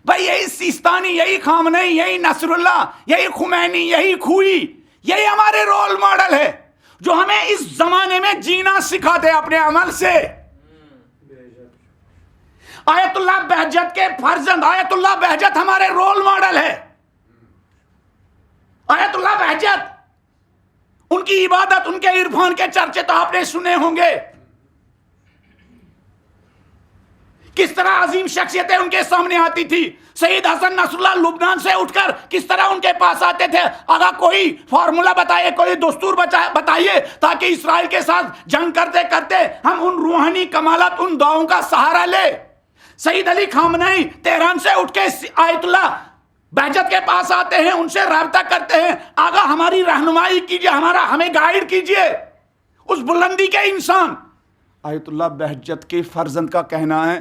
[SPEAKER 2] بھائی؟ یہی سیستانی، یہی خامنئی، یہی نصر اللہ، یہی خمینی، یہی خوئی، یہی ہمارے رول ماڈل ہے جو ہمیں اس زمانے میں جینا سکھاتے اپنے عمل سے. آیت اللہ بہجت کے فرزند، آیت اللہ بہجت ہمارے رول ماڈل ہے. آیت اللہ بہجت، ان کی عبادت، ان کے عرفان کے چرچے تو آپ نے سنے ہوں گے. کس طرح عظیم شخصیتیں ان کے سامنے آتی تھی. سید حسن نصر اللہ لبنان سے اٹھ کر کس طرح ان کے پاس آتے تھے، آگا کوئی فارمولا بتائیے، کوئی دستور بتائیے تاکہ اسرائیل کے ساتھ جنگ کرتے کرتے ہم ان روحانی کمالات، ان دعاؤں کا سہارا لے. سید علی خامنئی تہران سے اٹھ کے آیت اللہ بہجت کے پاس آتے ہیں، ان سے رابطہ کرتے ہیں، آگا ہماری رہنمائی کیجئے، ہمیں گائیڈ کیجئے. اس بلندی کے انسان آیت اللہ بہجت کے فرزند کا کہنا ہے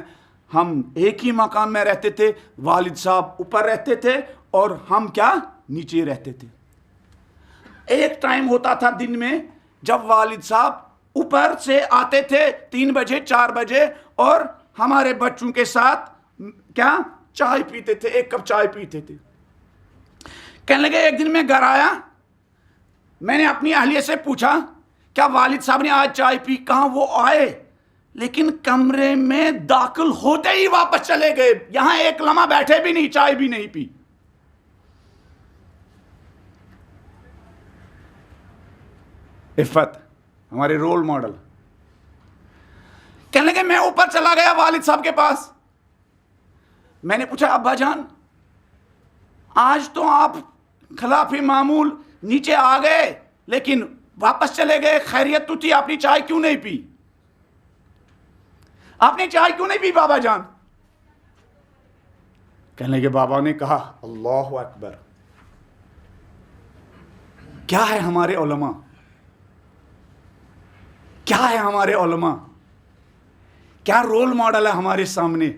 [SPEAKER 2] ہم ایک ہی مکان میں رہتے تھے، والد صاحب اوپر رہتے تھے اور ہم کیا نیچے رہتے تھے. ایک ٹائم ہوتا تھا دن میں جب والد صاحب اوپر سے آتے تھے 3 بجے 4 بجے اور ہمارے بچوں کے ساتھ کیا چائے پیتے تھے، 1 کپ چائے پیتے تھے. کہنے لگے ایک دن میں گھر آیا، میں نے اپنی اہلیہ سے پوچھا کیا والد صاحب نے آج چائے پی؟ کہاں وہ آئے لیکن کمرے میں داخل ہوتے ہی واپس چلے گئے، یہاں ایک لمحہ بیٹھے بھی نہیں، چائے بھی نہیں پی. عفت ہمارے رول ماڈل. کہنے لگے میں اوپر چلا گیا والد صاحب کے پاس. میں نے پوچھا ابا جان آج تو آپ خلاف معمول نیچے آ گئے لیکن واپس چلے گئے, خیریت تو تھی, آپ نے چائے کیوں نہیں پی؟ آپ نے چائے کیوں نہیں پی بابا جان؟ کہنے لگے بابا نے کہا اللہ اکبر. کیا ہے ہمارے علماء, کیا ہے ہمارے علماء, کیا رول ماڈل ہے ہمارے سامنے.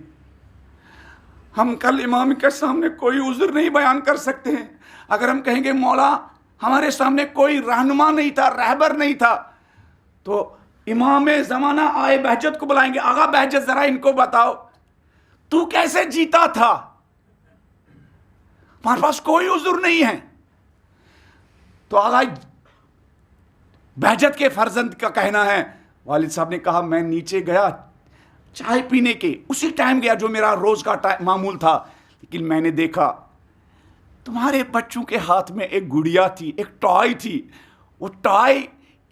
[SPEAKER 2] ہم کل امام کے سامنے کوئی عذر نہیں بیان کر سکتے ہیں. اگر ہم کہیں گے مولا ہمارے سامنے کوئی رہنما نہیں تھا, رہبر نہیں تھا, تو امام زمانہ آئے بہجت کو بلائیں گے, آغا بہجت ذرا ان کو بتاؤ تو کیسے جیتا تھا. ہمارے پاس کوئی عذر نہیں ہے. تو آغا بہجت کے فرزند کا کہنا ہے والد صاحب نے کہا میں نیچے گیا چائے پینے کے, اسی ٹائم گیا جو میرا روز کا معمول تھا, لیکن میں نے دیکھا تمہارے بچوں کے ہاتھ میں ایک گڑیا تھی, ایک ٹوائے تھی. وہ ٹوائے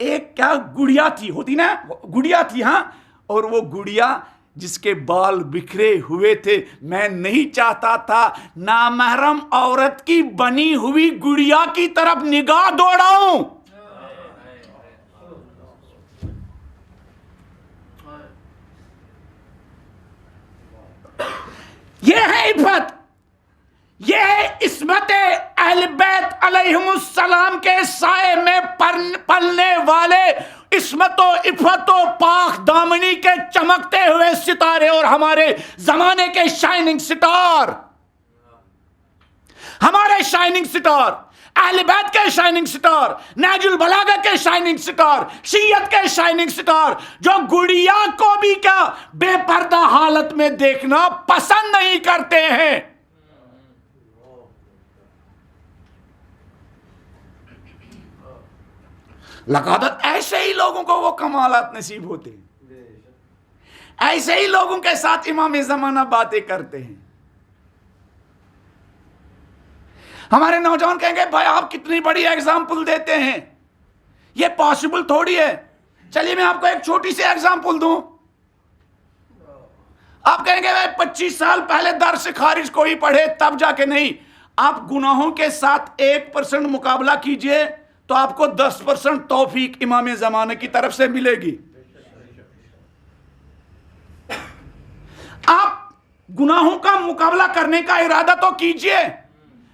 [SPEAKER 2] ایک کیا گڑیا تھی, ہوتی نا گڑیا تھی, ہاں, اور وہ گڑیا جس کے بال بکھرے ہوئے تھے. میں نہیں چاہتا تھا نامحرم عورت کی بنی ہوئی گڑیا کی طرف نگاہ دوڑاؤں. یہ ہے عفت, یہ ہے عصمت اہل بیت علیہم السلام کے سائے میں پلنے والے عصمت و عفت و پاک دامنی کے چمکتے ہوئے ستارے, اور ہمارے زمانے کے شائننگ سٹار, ہمارے شائننگ سٹار, اہل بیت کے شائننگ سٹار, نہج البلاغہ کے شائننگ سٹار, شیعت کے شائننگ سٹار, جو گڑیا کو بھی کیا بے پردہ حالت میں دیکھنا پسند نہیں کرتے ہیں. لقادت ایسے ہی لوگوں کو وہ کمالات نصیب ہوتے ہیں, ایسے ہی لوگوں کے ساتھ امام زمانہ باتیں کرتے ہیں. ہمارے نوجوان کہیں گے بھائی آپ کتنی بڑی ایگزامپل دیتے ہیں, یہ پاسبل تھوڑی ہے. چلیے میں آپ کو ایک چھوٹی سی ایگزامپل دوں. آپ کہیں گے 25 سال پہلے درس خارج کوئی پڑھے تب جا کے نہیں. آپ گناہوں کے ساتھ 1% مقابلہ کیجئے تو آپ کو 10% توفیق امام زمانے کی طرف سے ملے گی. آپ گناہوں کا مقابلہ کرنے کا ارادہ تو کیجئے,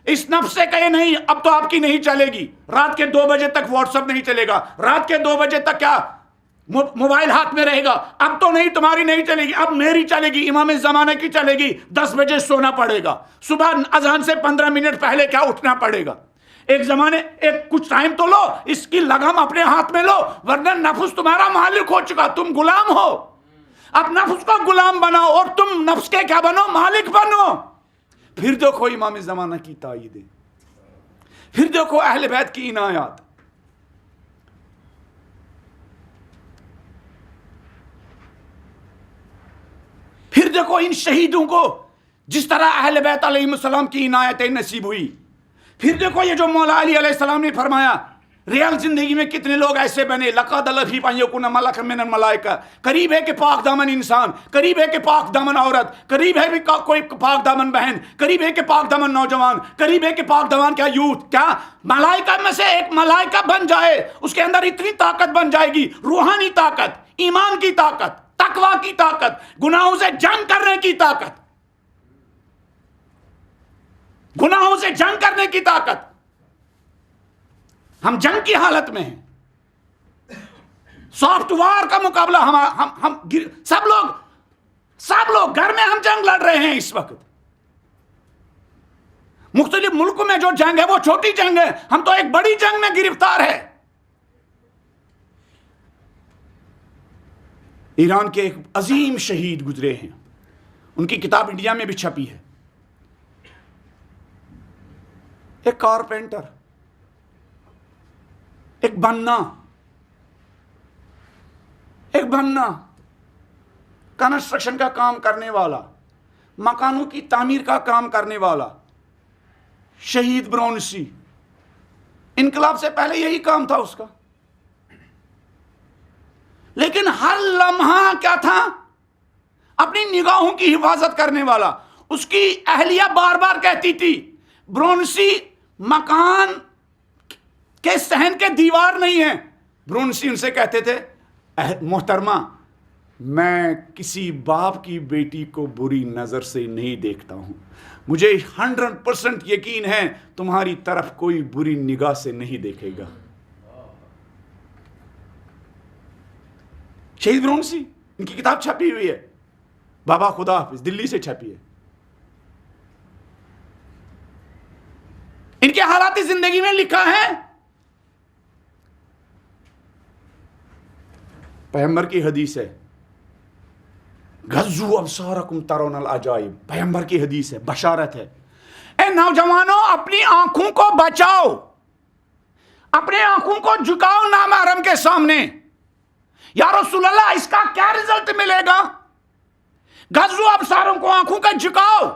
[SPEAKER 2] اس نفس سے کہے نہیں اب تو آپ کی نہیں چلے گی, رات کے 2 بجے تک واٹس ایپ نہیں چلے گا, رات کے 2 بجے تک کیا موبائل ہاتھ میں رہے گا, اب تو نہیں تمہاری نہیں چلے گی, اب میری چلے گی, امام زمانے کی چلے گی. 10 بجے سونا پڑے گا, صبح اذان سے 15 منٹ پہلے کیا اٹھنا پڑے گا. ایک زمانے ایک کچھ ٹائم تو لو, اس کی لگام اپنے ہاتھ میں لو, ورنہ نفس تمہارا مالک ہو چکا, تم غلام ہو. اب نفس کو غلام بناؤ اور تم نفس کے کیا بنو, مالک بنو. پھر دیکھو امام زمانہ کی تائیدیں, پھر دیکھو اہل بیت کی عنایات. پھر دیکھو ان شہیدوں کو جس طرح اہل بیت علیہ السلام کی عنایتیں نصیب ہوئی. پھر دیکھو یہ جو مولا علی علیہ السلام نے فرمایا, ریال زندگی میں کتنے لوگ ایسے بنے, لقد لفی ان یکون ملک من الملائکہ, قریب ہے کہ پاک دامن انسان, قریب ہے کہ پاک دامن عورت, قریب ہے کہ کوئی پاک دامن بہن, قریب ہے کہ پاک دامن نوجوان, قریب ہے کہ پاک دامن کیا یوتھ, کیا ملائکہ میں سے ایک ملائکہ بن جائے, اس کے اندر اتنی طاقت بن جائے گی, روحانی طاقت, ایمان کی طاقت, تقوی کی طاقت, گناہوں سے جنگ کرنے کی طاقت, گناہوں سے جنگ کرنے کی طاقت. ہم جنگ کی حالت میں ہیں, سافٹ وار کا مقابلہ ہم سب لوگ گھر میں ہم جنگ لڑ رہے ہیں اس وقت. مختلف ملکوں میں جو جنگ ہے وہ چھوٹی جنگ ہے, ہم تو ایک بڑی جنگ میں گرفتار ہے. ایران کے ایک عظیم شہید گزرے ہیں, ان کی کتاب انڈیا میں بھی چھپی ہے. ایک کارپینٹر, ایک بننا کنسٹرکشن کا کام کرنے والا, مکانوں کی تعمیر کا کام کرنے والا, شہید برونسی. انقلاب سے پہلے یہی کام تھا اس کا. لیکن ہر لمحہ کیا تھا؟ اپنی نگاہوں کی حفاظت کرنے والا. اس کی اہلیہ بار بار کہتی تھی برونسی مکان کے صحن کے دیوار نہیں ہے. برونسی ان سے کہتے تھے محترمہ میں کسی باپ کی بیٹی کو بری نظر سے نہیں دیکھتا ہوں, مجھے 100% یقین ہے تمہاری طرف کوئی بری نگاہ سے نہیں دیکھے گا. شہید برونسی, ان کی کتاب چھپی ہوئی ہے, بابا خدا حافظ, دلی سے چھپی ہے. ان کے حالات زندگی میں لکھا ہے, پیغمبر کی حدیث ہے, غضوا ابصارکم ترون العجائب, پیغمبر کی حدیث ہے, بشارت ہے. اے نوجوانوں اپنی آنکھوں کو بچاؤ, اپنے آنکھوں کو جھکاؤ نامحرم کے سامنے. یا رسول اللہ اس کا کیا رزلٹ ملے گا؟ غضوا ابصارکم کو آنکھوں کا جھکاؤ,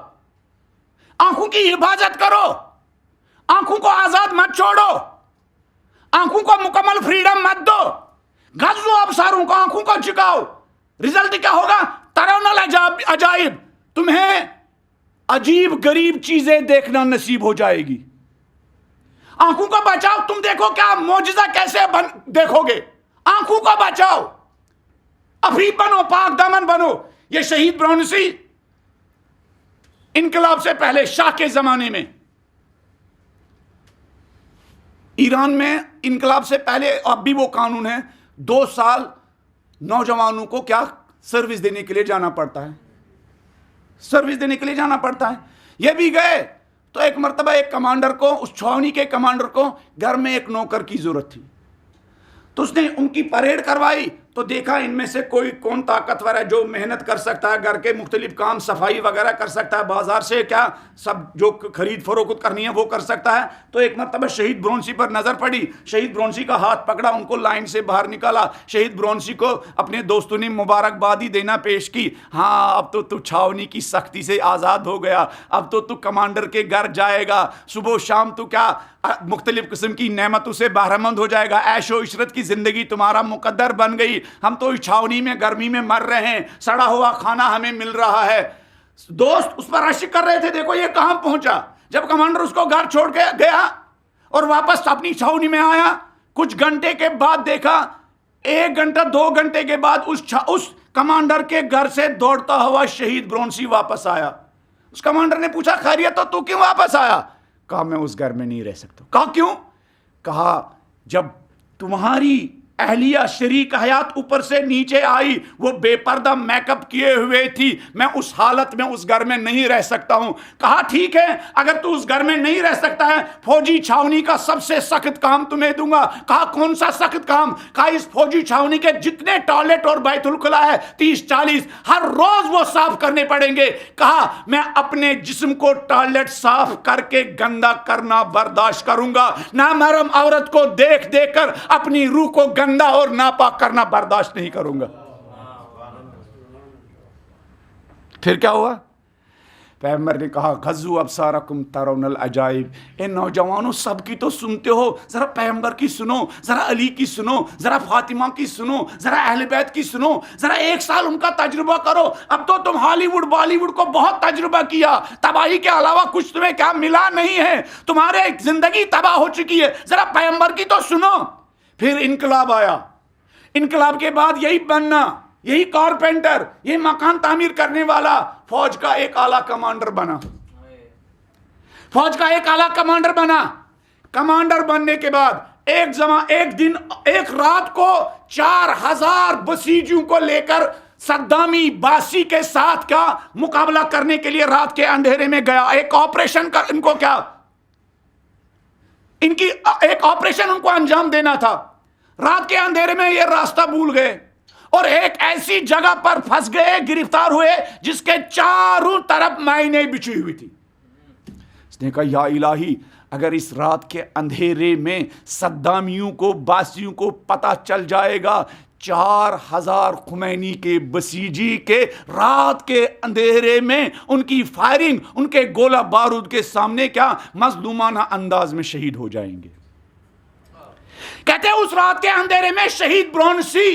[SPEAKER 2] آنکھوں کی حفاظت کرو, آنکھوں کو آزاد مت چھوڑو, آنکھوں کو مکمل فریڈم مت دو. غضوا ابصارکم کو آنکھوں کو جھکاؤ, رزلٹ کیا ہوگا؟ ترون العجائب, تمہیں عجیب غریب چیزیں دیکھنا نصیب ہو جائے گی. آنکھوں کو بچاؤ, تم دیکھو کیا معجزہ کیسے دیکھو گے. آنکھوں کو بچاؤ, ابھی بنو, پاک دامن بنو. یہ شہید برونسی انقلاب سے پہلے شاہ کے زمانے میں ایران میں انقلاب سے پہلے اب بھی وہ قانون ہے, 2 سال نوجوانوں کو کیا سروس دینے کے لیے جانا پڑتا ہے, سروس دینے کے لیے جانا پڑتا ہے. یہ بھی گئے تو ایک مرتبہ ایک کمانڈر کو, اس چھاونی کے کمانڈر کو گھر میں ایک نوکر کی ضرورت تھی, تو اس نے ان کی پریڈ کروائی. تو دیکھا ان میں سے کون طاقتور ہے جو محنت کر سکتا ہے, گھر کے مختلف کام صفائی وغیرہ کر سکتا ہے, بازار سے کیا سب جو خرید فروخت کرنی ہے وہ کر سکتا ہے. تو ایک مرتبہ شہید برونسی پر نظر پڑی, شہید برونسی کا ہاتھ پکڑا, ان کو لائن سے باہر نکالا. شہید برونسی کو اپنے دوستوں نے مبارکبادی دینا پیش کی, ہاں اب تو چھاونی کی سختی سے آزاد ہو گیا, اب تو کمانڈر کے گھر جائے گا, صبح و شام تو کیا مختلف قسم کی نعمتوں سے بہرمند ہو جائے گا, عیش و عشرت کی زندگی تمہارا مقدر بن گئی. ہم تو چھاونی میں گرمی میں مر رہے ہیں, سڑا ہوا کھانا ہمیں مل رہا ہے. دوست اس پر عشق کر رہے تھے, دیکھو یہ کہاں پہنچا. جب کمانڈر اس کو گھر چھوڑ کے گیا اور واپس اپنی چھاونی میں آیا, کچھ گھنٹے کے بعد دیکھا, 1 گھنٹہ 2 گھنٹے کے بعد اس کمانڈر کے گھر سے دوڑتا ہوا شہید برونسی واپس آیا. اس کمانڈر نے پوچھا خیریت تو کیوں واپس آیا؟ کہا میں اس گھر میں نہیں رہ سکتا. کہا کیوں؟ کہا جب تمہاری اہلیہ شریک حیات اوپر سے نیچے آئی, وہ بے پردہ میک اپ کیے ہوئے تھی, میں اس حالت میں اس گھر میں نہیں رہ سکتا ہوں. کہا ٹھیک ہے اگر تو اس گھر میں نہیں رہ سکتا ہے, فوجی چھاونی کا سب سے سخت کام تمہیں دوں گا. کہا کون سا سخت کام؟ کہا اس فوجی چھاونی کے جتنے ٹوائلٹ اور بیت الخلا ہے 30-40 ہر روز وہ صاف کرنے پڑیں گے. کہا میں اپنے جسم کو ٹوائلٹ صاف کر کے گندا کرنا برداشت کروں گا, نامحرم عورت کو دیکھ دیکھ کر اپنی روح کو گندا اور ناپاک کرنا برداشت نہیں کروں گا. پھر کیا ہوا؟ پیغمبر نے کہا غضوا ابصارکم ترون العجائب. اے نوجوانوں سب کی تو سنتے ہو, ذرا پیغمبر کی سنو, ذرا علی کی سنو, ذرا فاطمہ کی سنو, ذرا اہل بیت کی سنو, ذرا 1 سال ان کا تجربہ کرو. اب تو تم ہالی ووڈ بالی ووڈ کو بہت تجربہ کیا, تباہی کے علاوہ کچھ تمہیں کیا ملا نہیں ہے, تمہارے زندگی تباہ ہو چکی ہے, ذرا پیغمبر کی تو سنو. پھر انقلاب آیا, انقلاب کے بعد یہی بننا, یہی کارپینٹر, یہ مکان تعمیر کرنے والا فوج کا ایک اعلیٰ کمانڈر بنا, فوج کا ایک اعلیٰ کمانڈر بنا. کمانڈر بننے کے بعد ایک رات کو 4000 بسیجوں کو لے کر صدامی باسی کے ساتھ کا مقابلہ کرنے کے لیے رات کے اندھیرے میں گیا. ایک آپریشن کر, ان کو کیا ان کی ایک آپریشن ان کو انجام دینا تھا. رات کے اندھیرے میں یہ راستہ بھول گئے اور ایک ایسی جگہ پر پھنس گئے, گرفتار ہوئے جس کے چاروں طرف مائنیں بچھی ہوئی تھی. اس نے کہا یا الہی اگر اس رات کے اندھیرے میں صدامیوں کو باسیوں کو پتہ چل جائے گا 4000 خمینی کے بسیجی کے رات کے اندھیرے میں ان کی فائرنگ, ان کے گولہ بارود کے سامنے کیا مظلومانہ انداز میں شہید ہو جائیں گے. کہتے ہیں اس رات کے اندھیرے میں شہید برونسی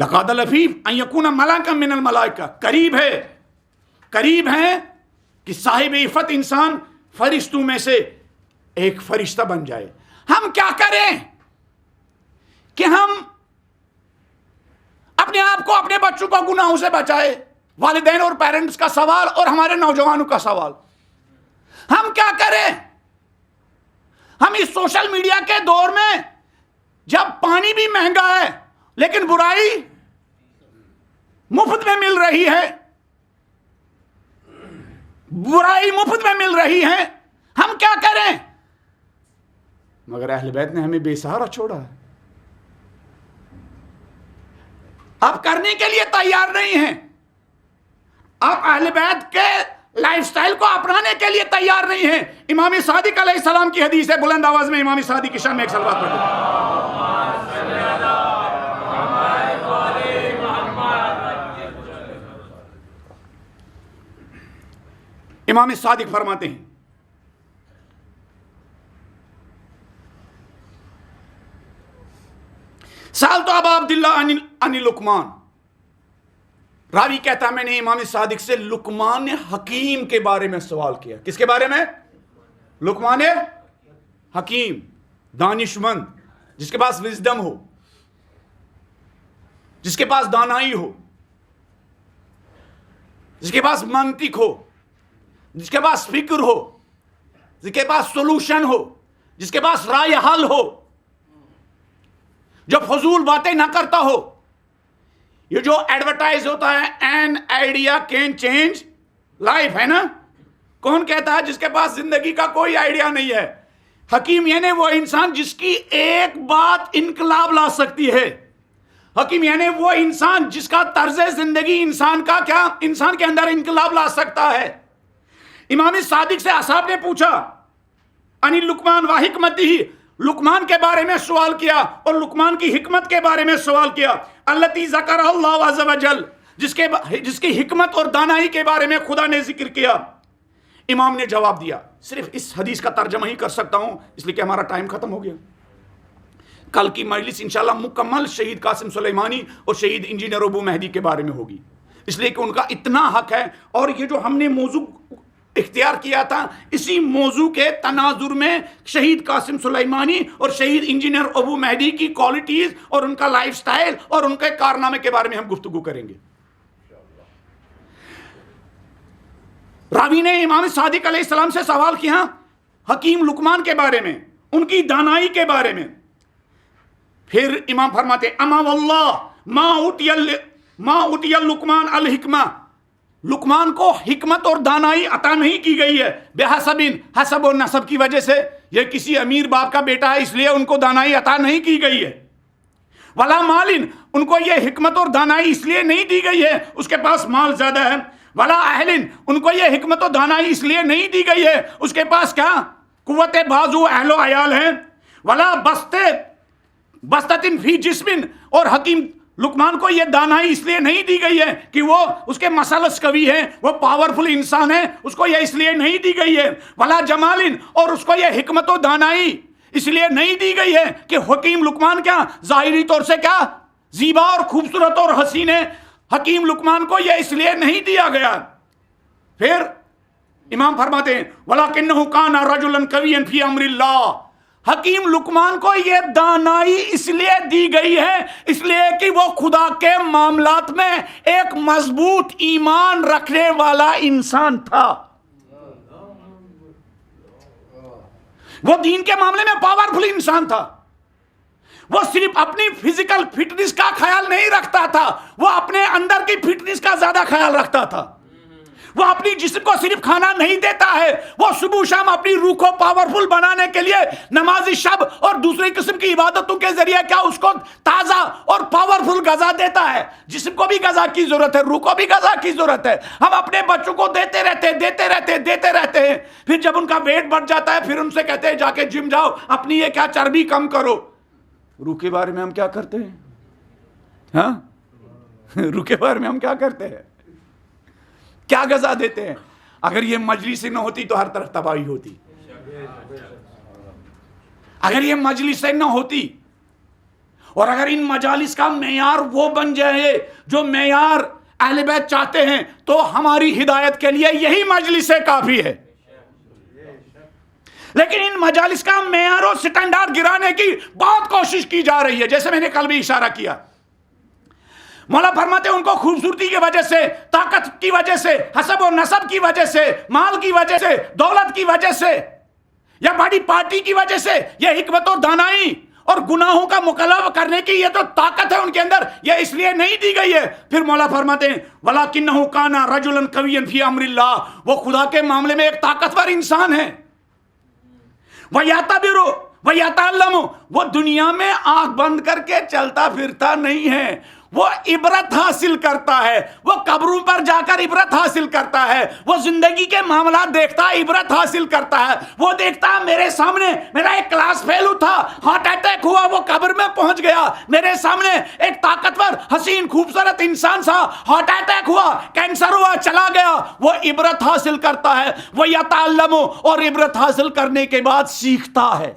[SPEAKER 2] لقد لفیف ان یکون ملکا من الملائکہ، قریب ہے کہ صاحب عفت انسان فرشتوں میں سے ایک فرشتہ بن جائے. ہم کیا کریں کہ ہم اپنے آپ کو، اپنے بچوں کو گناہوں سے بچائے؟ والدین اور پیرنٹس کا سوال اور ہمارے نوجوانوں کا سوال. ہم کیا کریں؟ ہم اس سوشل میڈیا کے دور میں جب پانی بھی مہنگا ہے لیکن برائی مفت میں مل رہی ہے، برائی مفت میں مل رہی ہے، ہم کیا کریں؟ مگر اہل بیت نے ہمیں بے سہارا چھوڑا ہے. آپ کرنے کے لیے تیار نہیں ہیں، آپ اہل بیت کے لائف سٹائل کو اپنانے کے لیے تیار نہیں ہیں. امام صادق علیہ السلام کی حدیث ہے، بلند آواز میں امام صادق کی شان میں ایک صلوات پڑھ دیں. امام صادق فرماتے ہیں سال تو ابا عبداللہ عن لقمان، راوی کہتا ہے میں نے امام صادق سے لقمان حکیم کے بارے میں سوال کیا. کس کے بارے میں؟ لقمان حکیم، دانشمند، جس کے پاس وزڈم ہو، جس کے پاس دانائی ہو، جس کے پاس منطق ہو، جس کے پاس فکر ہو، جس کے پاس سولوشن ہو، جس کے پاس رائے حل ہو، جو فضول باتیں نہ کرتا ہو. یہ جو ایڈورٹائز ہوتا ہے an idea can change life, ہے نا؟ کون کہتا ہے؟ جس کے پاس زندگی کا کوئی آئیڈیا نہیں ہے. حکیم یعنی وہ انسان جس کی ایک بات انقلاب لا سکتی ہے. حکیم یعنی وہ انسان جس کا طرز زندگی انسان کے اندر انقلاب لا سکتا ہے. امام صادق سے اصحاب نے پوچھا ان لقمان و حکمتہ، لقمان کے بارے میں سوال کیا اور لقمان کی حکمت کے بارے میں سوال کیا. التی ذکر اللہ عز وجل، جس کی حکمت اور دانائی کے بارے میں خدا نے ذکر کیا. امام نے جواب دیا، صرف اس حدیث کا ترجمہ ہی کر سکتا ہوں اس لیے کہ ہمارا ٹائم ختم ہو گیا. کل کی مجلس انشاءاللہ مکمل شہید قاسم سلیمانی اور شہید انجینئر ابو مہدی کے بارے میں ہوگی، اس لیے کہ ان کا اتنا حق ہے. اور یہ جو ہم نے موضوع اختیار کیا تھا، اسی موضوع کے تناظر میں شہید قاسم سلیمانی اور شہید انجینئر ابو مہدی کی کوالٹیز اور ان کا لائف سٹائل اور ان کے کارنامے کے بارے میں ہم گفتگو کریں گے. راوی نے امام صادق علیہ السلام سے سوال کیا حکیم لقمان کے بارے میں، ان کی دانائی کے بارے میں. پھر امام فرماتے اما واللہ ما اوتی لقمان الحکمہ، لقمان کو حکمت اور دانائی عطا نہیں کی گئی ہے حسب اور نسب کی وجہ سے. یہ کسی امیر باپ کا بیٹا ہے اس لیے ان کو دانائی عطا نہیں کی گئی ہے. ولا مالن، ان کو یہ حکمت اور دانائی اس لیے نہیں دی گئی ہے اس کے پاس مال زیادہ ہے. ولا اہلن، ان کو یہ حکمت اور دانائی اس لیے نہیں دی گئی ہے اس کے پاس کیا؟ قوت بازو، اہل و عیال ہے. ولا بستتن فی جسمن، اور حکیم لقمان کو یہ دانائی اس لیے نہیں دی گئی ہے کہ وہ اس کے مسلس قوی ہے، وہ پاورفل انسان ہے، اس کو یہ اس لیے نہیں دی گئی ہے. ولا جمالن، اور اس کو یہ حکمت و دانائی اس لیے نہیں دی گئی ہے کہ حکیم لقمان کیا ظاہری طور سے کیا زیبا اور خوبصورت اور حسین ہے. حکیم لقمان کو یہ اس لیے نہیں دیا گیا. پھر امام فرماتے ہیں وَلَكِنَّهُ كَانَ رَجُلًا قَوِيًّا فِي أَمْرِ اللَّهِ، حکیم لقمان کو یہ دانائی اس لیے دی گئی ہے اس لیے کہ وہ خدا کے معاملات میں ایک مضبوط ایمان رکھنے والا انسان تھا. وہ دین کے معاملے میں پاورفل انسان تھا. وہ صرف اپنی فزیکل فٹنس کا خیال نہیں رکھتا تھا، وہ اپنے اندر کی فٹنس کا زیادہ خیال رکھتا تھا. وہ اپنی جسم کو صرف کھانا نہیں دیتا ہے، وہ صبح شام اپنی روح کو پاورفل بنانے کے لیے نماز شب اور دوسری قسم کی عبادتوں کے ذریعے کیا اس کو تازہ اور پاورفل غذا دیتا ہے. جسم کو بھی غذا کی ضرورت ہے، روح کو بھی غذا کی ضرورت ہے. ہم اپنے بچوں کو دیتے رہتے ہیں، پھر جب ان کا ویٹ بڑھ جاتا ہے پھر ان سے کہتے ہیں جا کے جم جاؤ، اپنی یہ کیا چربی کم کرو. روح کے بارے میں ہم کیا کرتے ہیں؟ ہاں، روح کے بارے میں ہم کیا کرتے ہیں؟ کیا غذا دیتے ہیں؟ اگر یہ مجلس نہ ہوتی تو ہر طرف تباہی ہوتی. اگر یہ مجلس نہ ہوتی اور اگر ان مجالس کا معیار وہ بن جائے جو معیار اہل بیت چاہتے ہیں تو ہماری ہدایت کے لیے یہی مجلس کافی ہے. لیکن ان مجالس کا معیار اور سٹینڈرڈ گرانے کی بہت کوشش کی جا رہی ہے. جیسے میں نے کل بھی اشارہ کیا, مولا فرماتے ہیں ان کو خوبصورتی کی وجہ سے, طاقت کی وجہ سے, حسب و نسب کی وجہ سے, مال کی وجہ سے, دولت کی وجہ سے, یا بڑی پارٹی کی وجہ سے, یہ حکمت و دانائی اور گناہوں کا مقابلہ کرنے کی یہ تو طاقت ہے ان کے اندر, یہ اس لیے نہیں دی گئی ہے. پھر مولا فرماتے ہیں وَلَكِنَّهُ كَانَ رَجُلًا قَوِيًّا فِي أَمْرِ اللَّهِ, وہ خدا کے معاملے میں ایک طاقتور انسان ہے. وَيَعْتَبِرُ وَيَتَعَلَّمُ, وہ دنیا میں آنکھ بند کر کے چلتا پھرتا نہیں ہے, وہ عبرت حاصل کرتا ہے, وہ قبروں پر جا کر عبرت حاصل کرتا ہے, وہ زندگی کے معاملات دیکھتا ہے, عبرت حاصل کرتا ہے. وہ دیکھتا ہے میرے سامنے میرا ایک کلاس فیلو تھا, ہارٹ اٹیک ہوا, وہ قبر میں پہنچ گیا. میرے سامنے ایک طاقتور حسین خوبصورت انسان تھا, ہارٹ اٹیک ہوا, کینسر ہوا, چلا گیا. وہ عبرت حاصل کرتا ہے. وہ یتعلم, اور عبرت حاصل کرنے کے بعد سیکھتا ہے.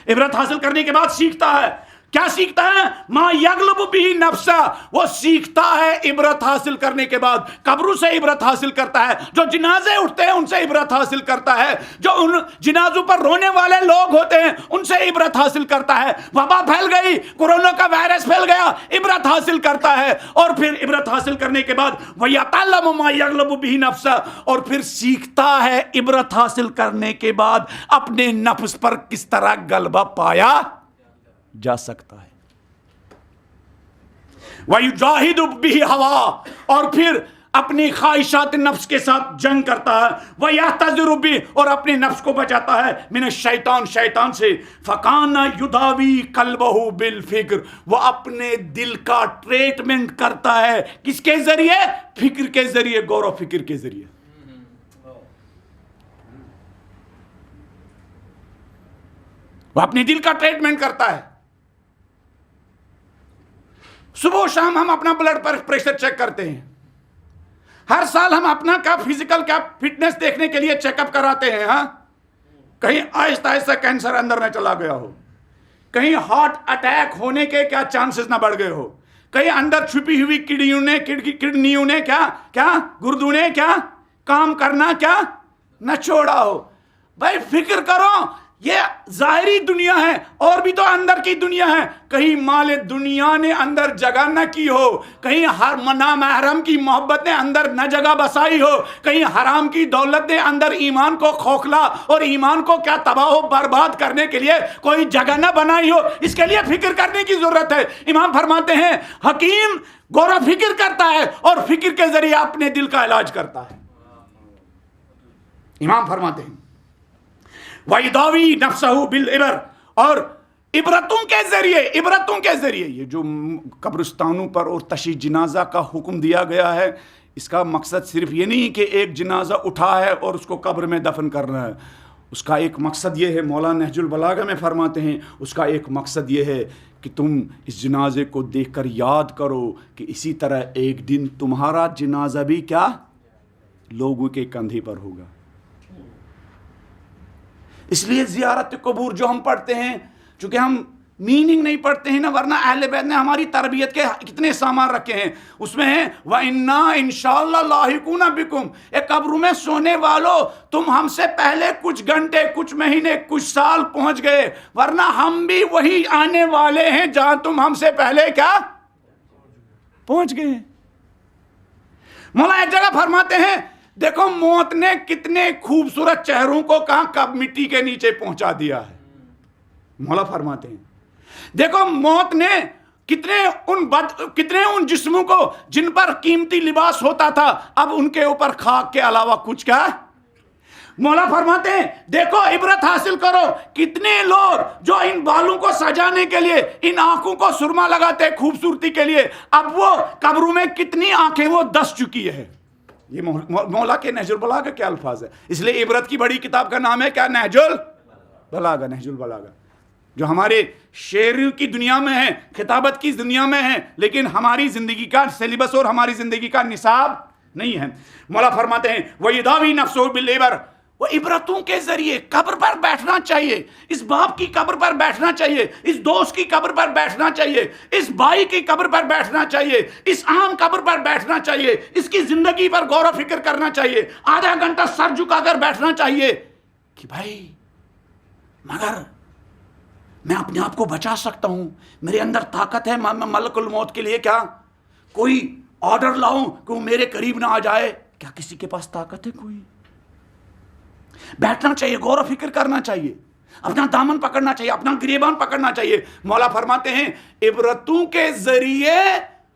[SPEAKER 2] عبرت حاصل کرنے کے بعد سیکھتا ہے. کیا سیکھتا ہے؟ ما یغلب بھی نفسا, وہ سیکھتا ہے عبرت حاصل کرنے کے بعد. قبروں سے عبرت حاصل کرتا ہے, جو جنازے اٹھتے ہیں ان سے عبرت حاصل کرتا ہے, جو ان جنازوں پر رونے والے لوگ ہوتے ہیں ان سے عبرت حاصل کرتا ہے. وبا پھیل گئی, کورونا کا وائرس پھیل گیا, عبرت حاصل کرتا ہے. اور پھر عبرت حاصل کرنے کے بعد وَيَتَعَلَّمُ مَا يَغْلَبُ بِهِ نَفْسَهُ, اور پھر سیکھتا ہے عبرت حاصل کرنے کے بعد اپنے نفس پر کس طرح غلبہ پایا جا سکتا ہے. وَيُجَاهِدُ بِهِ هَوَا, اور پھر اپنی خواہشات نفس کے ساتھ جنگ کرتا ہے. وَيَحْتَذِرُ بِهِ, اور اپنے نفس کو بچاتا ہے من الشیطان, شیطان سے. فَكَانَ يُدَاوِي قَلْبَهُ بِالْفِكْرِ, وہ اپنے دل کا ٹریٹمنٹ کرتا ہے کس کے ذریعے؟ فکر کے ذریعے, غور و فکر کے ذریعے. وہ اپنے دل کا ٹریٹمنٹ کرتا ہے. صبح و شام ہم اپنا بلڈ پریشر چیک کرتے ہیں. ہر سال ہم اپنا کا فزیکل کا فٹنس دیکھنے کے لیے چیک اپ کراتے ہیں. ہاں, کہیں آہستہ آہستہ کینسر اندر نہ چلا گیا ہو, کہیں ہارٹ اٹیک ہونے کے کیا چانسز نہ بڑھ گئے ہو, کہیں اندر چھپی ہوئی کڈنیوں نے کیا گردوں نے کیا کام کرنا کیا نہ چھوڑا ہو. بھائی فکر کرو, یہ ظاہری دنیا ہے اور بھی تو اندر کی دنیا ہے. کہیں مال دنیا نے اندر جگہ نہ کی ہو, کہیں ہر نامحرم کی محبت نے اندر نہ جگہ بسائی ہو, کہیں حرام کی دولت نے اندر ایمان کو کھوکھلا اور ایمان کو کیا تباہ و برباد کرنے کے لیے کوئی جگہ نہ بنائی ہو. اس کے لیے فکر کرنے کی ضرورت ہے. امام فرماتے ہیں حکیم غور و فکر کرتا ہے اور فکر کے ذریعے اپنے دل کا علاج کرتا ہے. امام فرماتے ہیں وَيُدَاوِي نَفْسَهُ بِالْعِبَرِ, اور عبرتوں کے ذریعے یہ جو قبرستانوں پر اور تشییع جنازہ کا حکم دیا گیا ہے, اس کا مقصد صرف یہ نہیں کہ ایک جنازہ اٹھا ہے اور اس کو قبر میں دفن کرنا ہے. اس کا ایک مقصد یہ ہے, مولانا نہج البلاغہ میں فرماتے ہیں, اس کا ایک مقصد یہ ہے کہ تم اس جنازے کو دیکھ کر یاد کرو کہ اسی طرح ایک دن تمہارا جنازہ بھی کیا لوگوں کے کندھے پر ہوگا. اس لیے زیارت قبور جو ہم پڑھتے ہیں, چونکہ ہم میننگ نہیں پڑھتے ہیں نا, ورنہ اہل بیت نے ہماری تربیت کے کتنے سامان رکھے ہیں. اس میں ہیں وَإِنَّا إِنشَاءَ اللَّهُ لَاحِقُونَ بِكُمْ, ایک قبروں میں سونے والوں تم ہم سے پہلے کچھ گھنٹے, کچھ مہینے, کچھ سال پہنچ گئے, ورنہ ہم بھی وہی آنے والے ہیں جہاں تم ہم سے پہلے کیا پہنچ گئے ہیں. مولا ایک جگہ فرماتے ہیں دیکھو موت نے کتنے خوبصورت چہروں کو کہاں کب مٹی کے نیچے پہنچا دیا ہے. مولا فرماتے ہیں دیکھو موت نے کتنے ان جسموں کو جن پر قیمتی لباس ہوتا تھا اب ان کے اوپر خاک کے علاوہ کچھ کیا. مولا فرماتے ہیں دیکھو عبرت حاصل کرو, کتنے لوگ جو ان بالوں کو سجانے کے لیے, ان آنکھوں کو سرما لگاتے خوبصورتی کے لیے, اب وہ قبروں میں کتنی آنکھیں وہ دس چکی ہے. یہ مولا کے نہج البلاغہ کے الفاظ ہے. اس لیے عبرت کی بڑی کتاب کا نام ہے کیا؟ نہج البلاغہ. نہج البلاغہ جو ہمارے شعر کی دنیا میں ہے, خطابت کی دنیا میں ہے, لیکن ہماری زندگی کا سلیبس اور ہماری زندگی کا نصاب نہیں ہے. مولا فرماتے ہیں وَيُدَاوِي نَفْسَهُ بِالْعِبَرِ, وہ عبرتوں کے ذریعے قبر پر بیٹھنا چاہیے، اس باپ کی قبر پر بیٹھنا چاہیے، اس دوست کی قبر پر بیٹھنا چاہیے، اس بھائی کی قبر پر بیٹھنا چاہیے، اس عام قبر پر بیٹھنا چاہیے، اس کی زندگی پر غور و فکر کرنا چاہیے، آدھا گھنٹہ سر جھکا کر بیٹھنا چاہیے کہ بھائی مگر میں اپنے آپ کو بچا سکتا ہوں، میرے اندر طاقت ہے، میں ملک الموت کے لیے کیا کوئی آرڈر لاؤں کہ وہ میرے قریب نہ آ جائے؟ کیا کسی کے پاس طاقت ہے؟ کوئی؟ بیٹھنا چاہیے، غور و فکر کرنا چاہیے، اپنا دامن پکڑنا چاہیے، اپنا گریبان پکڑنا چاہیے۔ مولا فرماتے ہیں عبرتوں کے ذریعے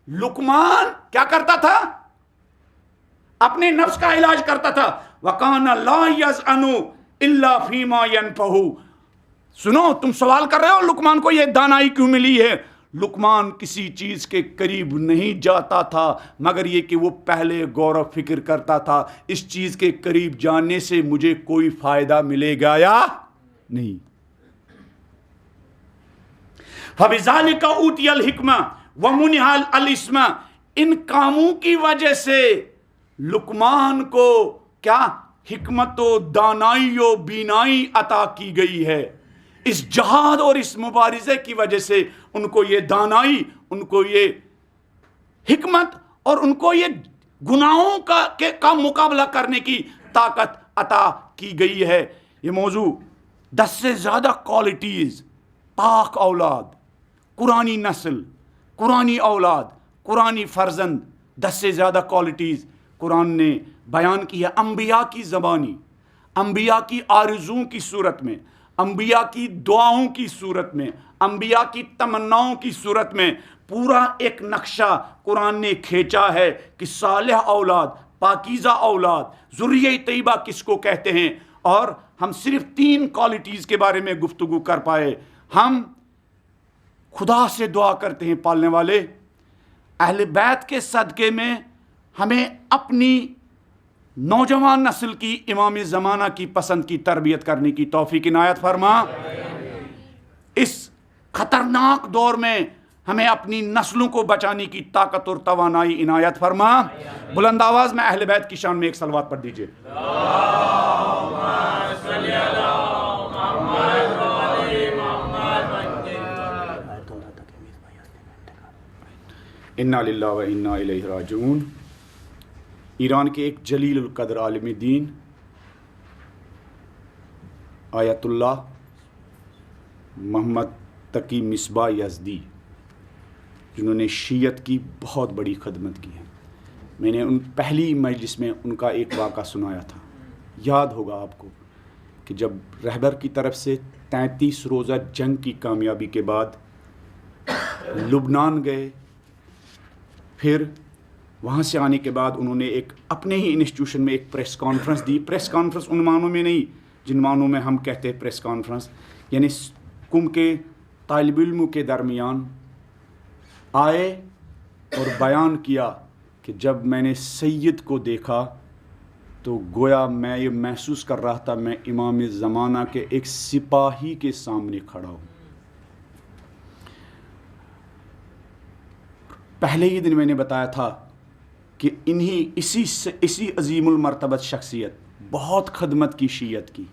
[SPEAKER 2] لقمان کیا کرتا تھا؟ اپنے نفس کا علاج کرتا تھا۔ وَقَانَ لَا يَزْعَنُ إِلَّا فِي مَا يَنْفَهُ۔ سنو، تم سوال کر رہے ہو لقمان کو یہ دانائی کیوں ملی ہے؟ لقمان کسی چیز کے قریب نہیں جاتا تھا مگر یہ کہ وہ پہلے غور و فکر کرتا تھا اس چیز کے قریب جانے سے مجھے کوئی فائدہ ملے گا یا نہیں۔ فَبِذَلِكَ أُوتِيَ الْحِكْمَةَ وَمُنِحَ الْإِسْمَ۔ ان کاموں کی وجہ سے لقمان کو کیا حکمت و دانائی و بینائی عطا کی گئی ہے۔ اس جہاد اور اس مبارزے کی وجہ سے ان کو یہ دانائی، ان کو یہ حکمت اور ان کو یہ گناہوں کا مقابلہ کرنے کی طاقت عطا کی گئی ہے۔ یہ موضوع 10 سے زیادہ کوالٹیز، پاک اولاد، قرآنی نسل، قرآنی اولاد، قرآنی فرزند، 10 سے زیادہ کوالٹیز قرآن نے بیان کی ہے، انبیاء کی زبانی، انبیاء کی آرزوؤں کی صورت میں، انبیاء کی دعاؤں کی صورت میں، انبیاء کی تمناؤں کی صورت میں پورا ایک نقشہ قرآن نے کھینچا ہے کہ صالح اولاد، پاکیزہ اولاد، ذریہ طیبہ کس کو کہتے ہیں۔ اور ہم صرف 3 کوالٹیز کے بارے میں گفتگو کر پائے۔ ہم خدا سے دعا کرتے ہیں پالنے والے اہل بیت کے صدقے میں ہمیں اپنی نوجوان نسل کی امام زمانہ کی پسند کی تربیت کرنے کی توفیق عنایت فرما۔ اس خطرناک دور میں ہمیں اپنی نسلوں کو بچانے کی طاقت اور توانائی عنایت فرما۔ بلند آواز میں اہل بیت کی شان میں ایک صلوات پڑھ دیجئے۔ انا للہ و انا الیہ راجعون۔ ایران کے ایک جلیل القدر عالم دین آیت اللہ محمد تقی مصباح یزدی، جنہوں نے شیعت کی بہت بڑی خدمت کی ہے، میں نے ان پہلی مجلس میں ان کا ایک واقعہ سنایا تھا۔ یاد ہوگا آپ کو کہ جب رہبر کی طرف سے 33 روزہ جنگ کی کامیابی کے بعد لبنان گئے، پھر وہاں سے آنے کے بعد انہوں نے ایک اپنے ہی انسٹیٹیوشن میں ایک press conference the. Press conference in معنوں میں نہیں جن معنوں میں ہم کہتے ہیں پریس کانفرنس، یعنی قوم کے طالب علموں کے درمیان آئے اور بیان کیا کہ جب میں نے سید کو دیکھا تو گویا میں یہ محسوس کر رہا تھا میں امام زمانہ کے ایک سپاہی کے سامنے کھڑا ہوں۔ پہلے ہی دن میں نے بتایا تھا کہ اسی عظیم المرتبت شخصیت، بہت خدمت کی شیعت کی،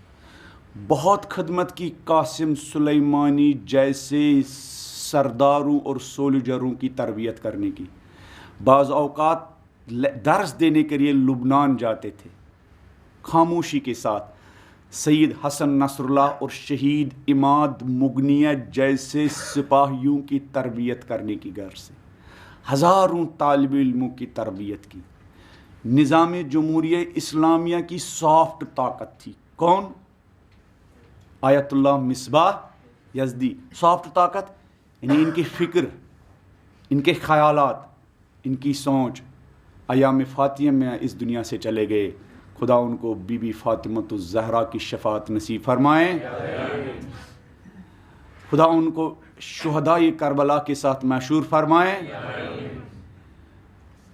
[SPEAKER 2] بہت خدمت کی قاسم سلیمانی جیسے سرداروں اور سولجروں کی تربیت کرنے کی۔ بعض اوقات درس دینے کے لیے لبنان جاتے تھے خاموشی کے ساتھ، سید حسن نصر اللہ اور شہید اماد مغنیہ جیسے سپاہیوں کی تربیت کرنے کی غرض سے، ہزاروں طالب علموں کی تربیت کی۔ نظام جمہوریہ اسلامیہ کی سافٹ طاقت تھی۔ کون؟ آیت اللہ مصباح یزدی۔ سافٹ طاقت یعنی ان کی فکر، ان کے خیالات، ان کی سوچ۔ ایام فاطمیہ میں اس دنیا سے چلے گئے، خدا ان کو بی بی فاطمۃ الزہرا کی شفاعت نصیب فرمائے، خدا ان کو شہدائے کربلا کے ساتھ محشور فرمائے۔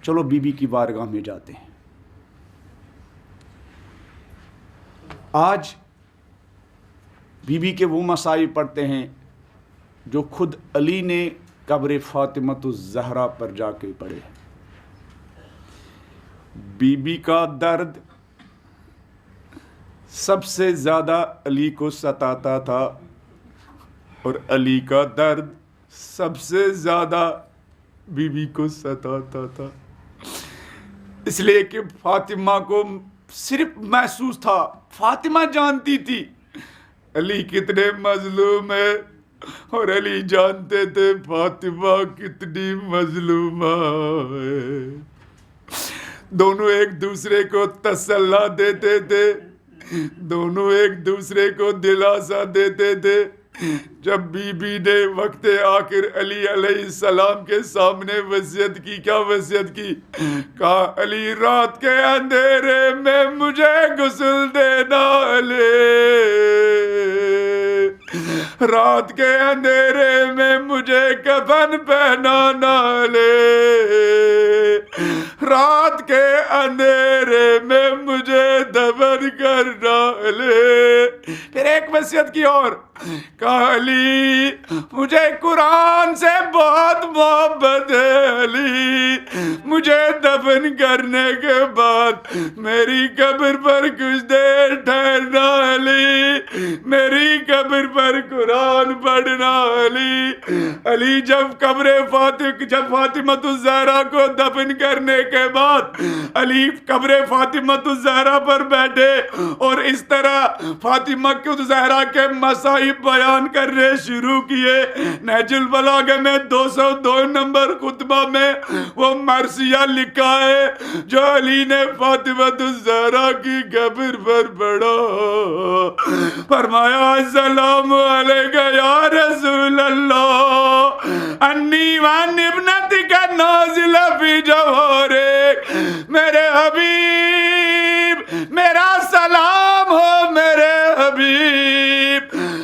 [SPEAKER 2] چلو بی بی کی بارگاہ میں جاتے ہیں۔ آج بی بی کے وہ مسائل پڑھتے ہیں جو خود علی نے قبر فاطمۃ الزہرا پر جا کے پڑھے۔ بی بی کا درد
[SPEAKER 3] سب سے زیادہ علی کو ستاتا تھا، اور علی کا درد سب سے زیادہ بی بی کو ستاتا تھا، اس لیے کہ فاطمہ کو صرف محسوس تھا، فاطمہ جانتی تھی علی کتنے مظلوم ہے، اور علی جانتے تھے فاطمہ کتنی مظلومہ ہے۔ دونوں ایک دوسرے کو تسلی دیتے تھے، دونوں ایک دوسرے کو دلاسا دیتے تھے۔ جب بی بی نے وقت آخر علی علیہ السلام کے سامنے وصیت کی، کیا وصیت کی؟ کہا علی رات کے اندھیرے میں مجھے غسل دینا علی، رات کے اندھیرے میں مجھے کفن پہنانا علی، رات کے اندھیرے میں مجھے دفن کرنا علی۔ پھر ایک وصیت کی اور، کہا علی مجھے قرآن سے بہت محبت ہے علی، مجھے دفن کرنے کے بعد میری قبر پر کچھ دیر ٹھہرنا علی، میری قبر پر قرآن پڑھنا علی۔ علی جب فاطمۃ الزہرا کو دفن کرنے کے بعد علی قبر فاطمۃ الزہرا پر بیٹھے اور اس طرح فاطمہ الزہرا کے مصائب بیان کرنے شروع کیے۔ نہج البلاغہ میں 202 نمبر خطبہ میں وہ مرثیہ لکھا ہے جو علی نے فاطمۃ الزہرا کی قبر پر پڑھا، فرمایا السلام علیکہ یا رسول اللہ انی وان ابنتک نازلہ فی جوارک، میرے حبیب میرا سلام ہو، میرے حبیب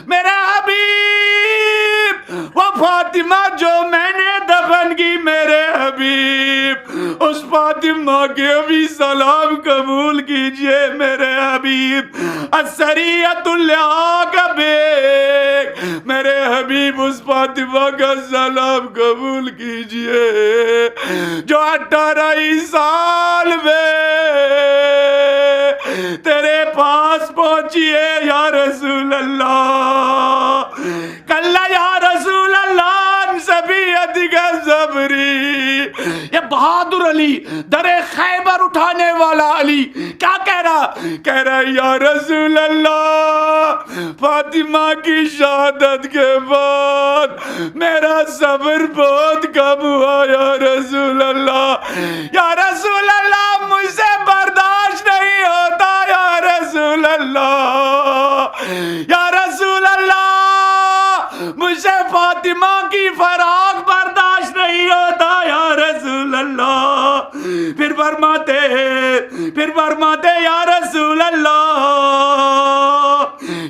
[SPEAKER 3] میرے حبیب، وہ فاطمہ جو میں نے دفن کی میرے حبیب، اس فاطمہ کے بھی سلام قبول کیجئے میرے حبیب، السریۃ اللحاق بک، میرے حبیب اس فاطمہ کا سلام قبول کیجئے جو 18 سال میں تیرے پاس پہنچی ہے یا رسول اللہ، کلا یا رسول اللہ سبیتی کا صبری۔ یہ بہادر علی، در خیبر اٹھانے والا علی کیا کہہ رہا یا رسول اللہ فاطمہ کی شہادت کے بعد میرا صبر بہت کم ہوا یا رسول اللہ، یا رسول اللہ مجھ سے برداشت نہیں ہوتا یا رسول اللہ، یا رسول اللہ مجھ سے فاطمہ کی فراق برداشت نہیں ہوتا یا رسول اللہ۔ پھر فرماتے یا رسول اللہ،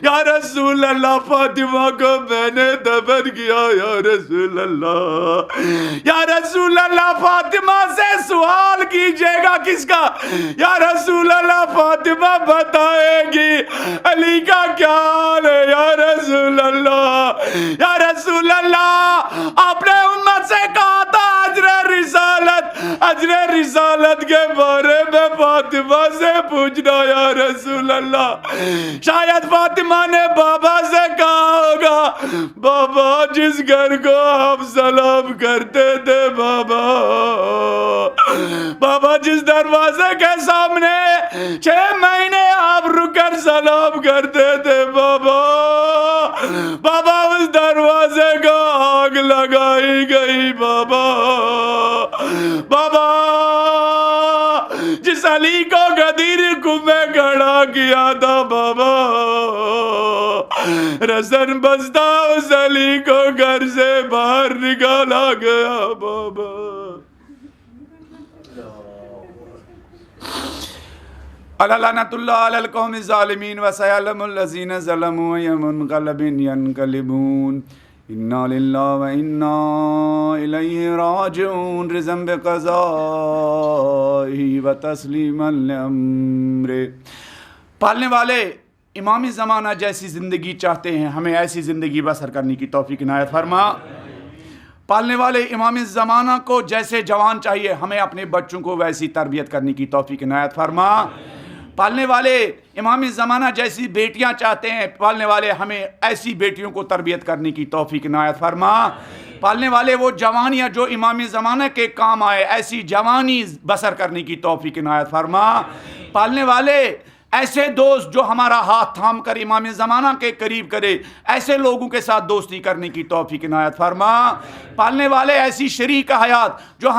[SPEAKER 3] یا رسول اللہ فاطمہ کو میں نے دفن کیا یا رسول اللہ، یا رسول اللہ فاطمہ سے سوال کیجئے گا کس کا؟ یا رسول اللہ فاطمہ بتائے گی علی کا کیا حال ہے یا رسول اللہ، یا رسول اللہ آپ نے امت سے کہا تھا اجر رسالت کے بارے میں فاطمہ سے پوچھنا یا رسول اللہ۔ شاید فاطمہ نے بابا سے کہا ہوگا بابا جس گھر کو آپ سلام کرتے تھے، بابا جس دروازے کے سامنے 6 مہینے آپ رک کر سلام کرتے تھے، بابا اس دروازے کو آگ لگائی گئی، بابا جس علی کو غدیر خم میں کھڑا کیا تھا، بابا رسن بستہ اس علی کو گھر سے باہر نکالا گیا، بابا۔
[SPEAKER 1] لعنت اللہ علی القوم الظالمین وسیعلم الذین ظلموا ای منقلب ینقلبون، انا للہ و انا الیہ راجعون، رضا بقضائہ و تسلیما لامرہ۔ پالنے والے امام زمانہ جیسی زندگی چاہتے ہیں، ہمیں ایسی زندگی بسر کرنے کی توفیق عنایت فرما۔ پالنے والے امام زمانہ کو جیسے جوان چاہیے، ہمیں اپنے بچوں کو ویسی تربیت کرنے کی توفیق عنایت فرما۔
[SPEAKER 2] پالنے والے امام زمانہ جیسی بیٹیاں چاہتے ہیں، پالنے والے ہمیں ایسی بیٹیوں کو تربیت کرنے کی توفیق عنایت فرما۔ پالنے والے وہ جوانیاں جو امام زمانہ کے کام آئے، ایسی جوانی بسر کرنے کی توفیق عنایت فرما۔ پالنے والے ایسے دوست جو ہمارا ہاتھ تھام کر امام زمانہ کے قریب کرے، ایسے لوگوں کے ساتھ دوستی کرنے کی توفیق عنایت فرما۔ پالنے والے ایسی شریک حیات جو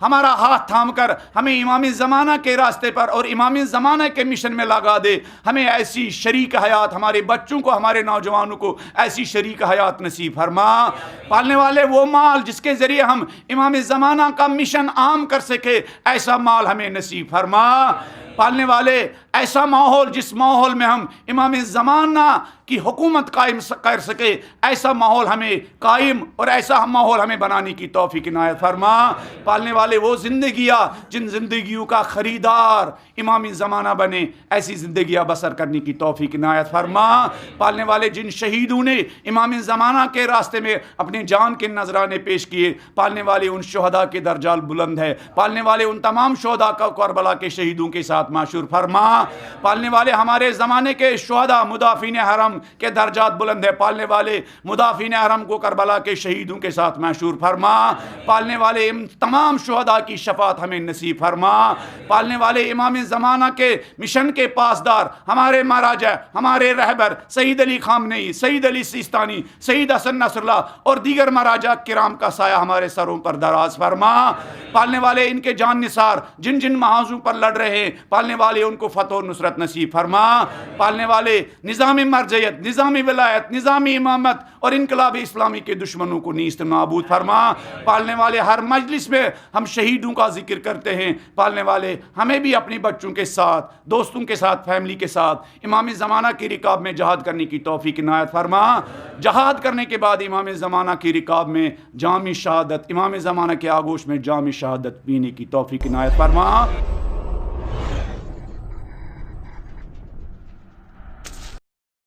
[SPEAKER 2] ہمارا ہاتھ تھام کر ہمیں امام زمانہ کے راستے پر اور امام زمانہ کے مشن میں لگا دے، ہمیں ایسی شریک حیات، ہمارے بچوں کو، ہمارے نوجوانوں کو ایسی شریک حیات نصیب فرما۔ پالنے والے وہ مال جس کے ذریعے ہم امام زمانہ کا مشن عام کر سکے، ایسا مال ہمیں نصیب فرما۔ پالنے والے ایسا ماحول جس ماحول میں ہم امام زمانہ کی حکومت قائم کر سکے، ایسا ماحول ہمیں قائم اور ایسا ماحول ہمیں بنانے کی توفیق عنایت فرما۔ پالنے والے وہ زندگیاں جن زندگیوں کا خریدار امام زمانہ بنے، ایسی زندگیاں بسر کرنے کی توفیق عنایت فرما۔ پالنے والے جن شہیدوں نے امام زمانہ کے راستے میں اپنے جان کے نذرانے پیش کیے، پالنے والے ان شہداء کے درجات بلند ہے، پالنے والے ان تمام شہداء کا کربلا کے شہیدوں کے ساتھ معشور فرما۔ پالنے والے ہمارے زمانے کے شہداء مدافعین حرم کے درجات بلند ہے، پالنے والے مدافعین حرم کو کربلا کے شہیدوں کے ساتھ معشور فرما۔ پالنے والے ان تمام شہداء کی شفاعت ہمیں نصیب فرما۔ پالنے والے امام زمانہ کے مشن کے پاسدار ہمارے مہاراجا، ہمارے رہبر سید علی خامنئی، سید علی سیستانی، سید حسن نصر اللہ اور دیگر مہاراجا کرام کا سایہ ہمارے سروں پر دراز فرما۔ پالنے والے ان کے جان نثار جن جن محاذوں پر لڑ رہے ہیں، پالنے والے ان کو فتح و نصرت نصیب فرما۔ پالنے والے نظام مرجعیت، نظام ولایت، نظام امامت اور انقلاب اسلامی کے دشمنوں کو نیست نابود فرما۔ پالنے والے ہر مجلس میں ہم شہیدوں کا ذکر کرتے ہیں، پالنے والے ہمیں بھی اپنے بچوں کے ساتھ، دوستوں کے ساتھ، فیملی کے ساتھ امام زمانہ کی رکاب میں جہاد کرنے کی توفیق عنایت فرما۔ جہاد کرنے کے بعد امام زمانہ کی رکاب میں جام شہادت، امام زمانہ کے آغوش میں جام شہادت پینے کی توفیق عنایت فرما۔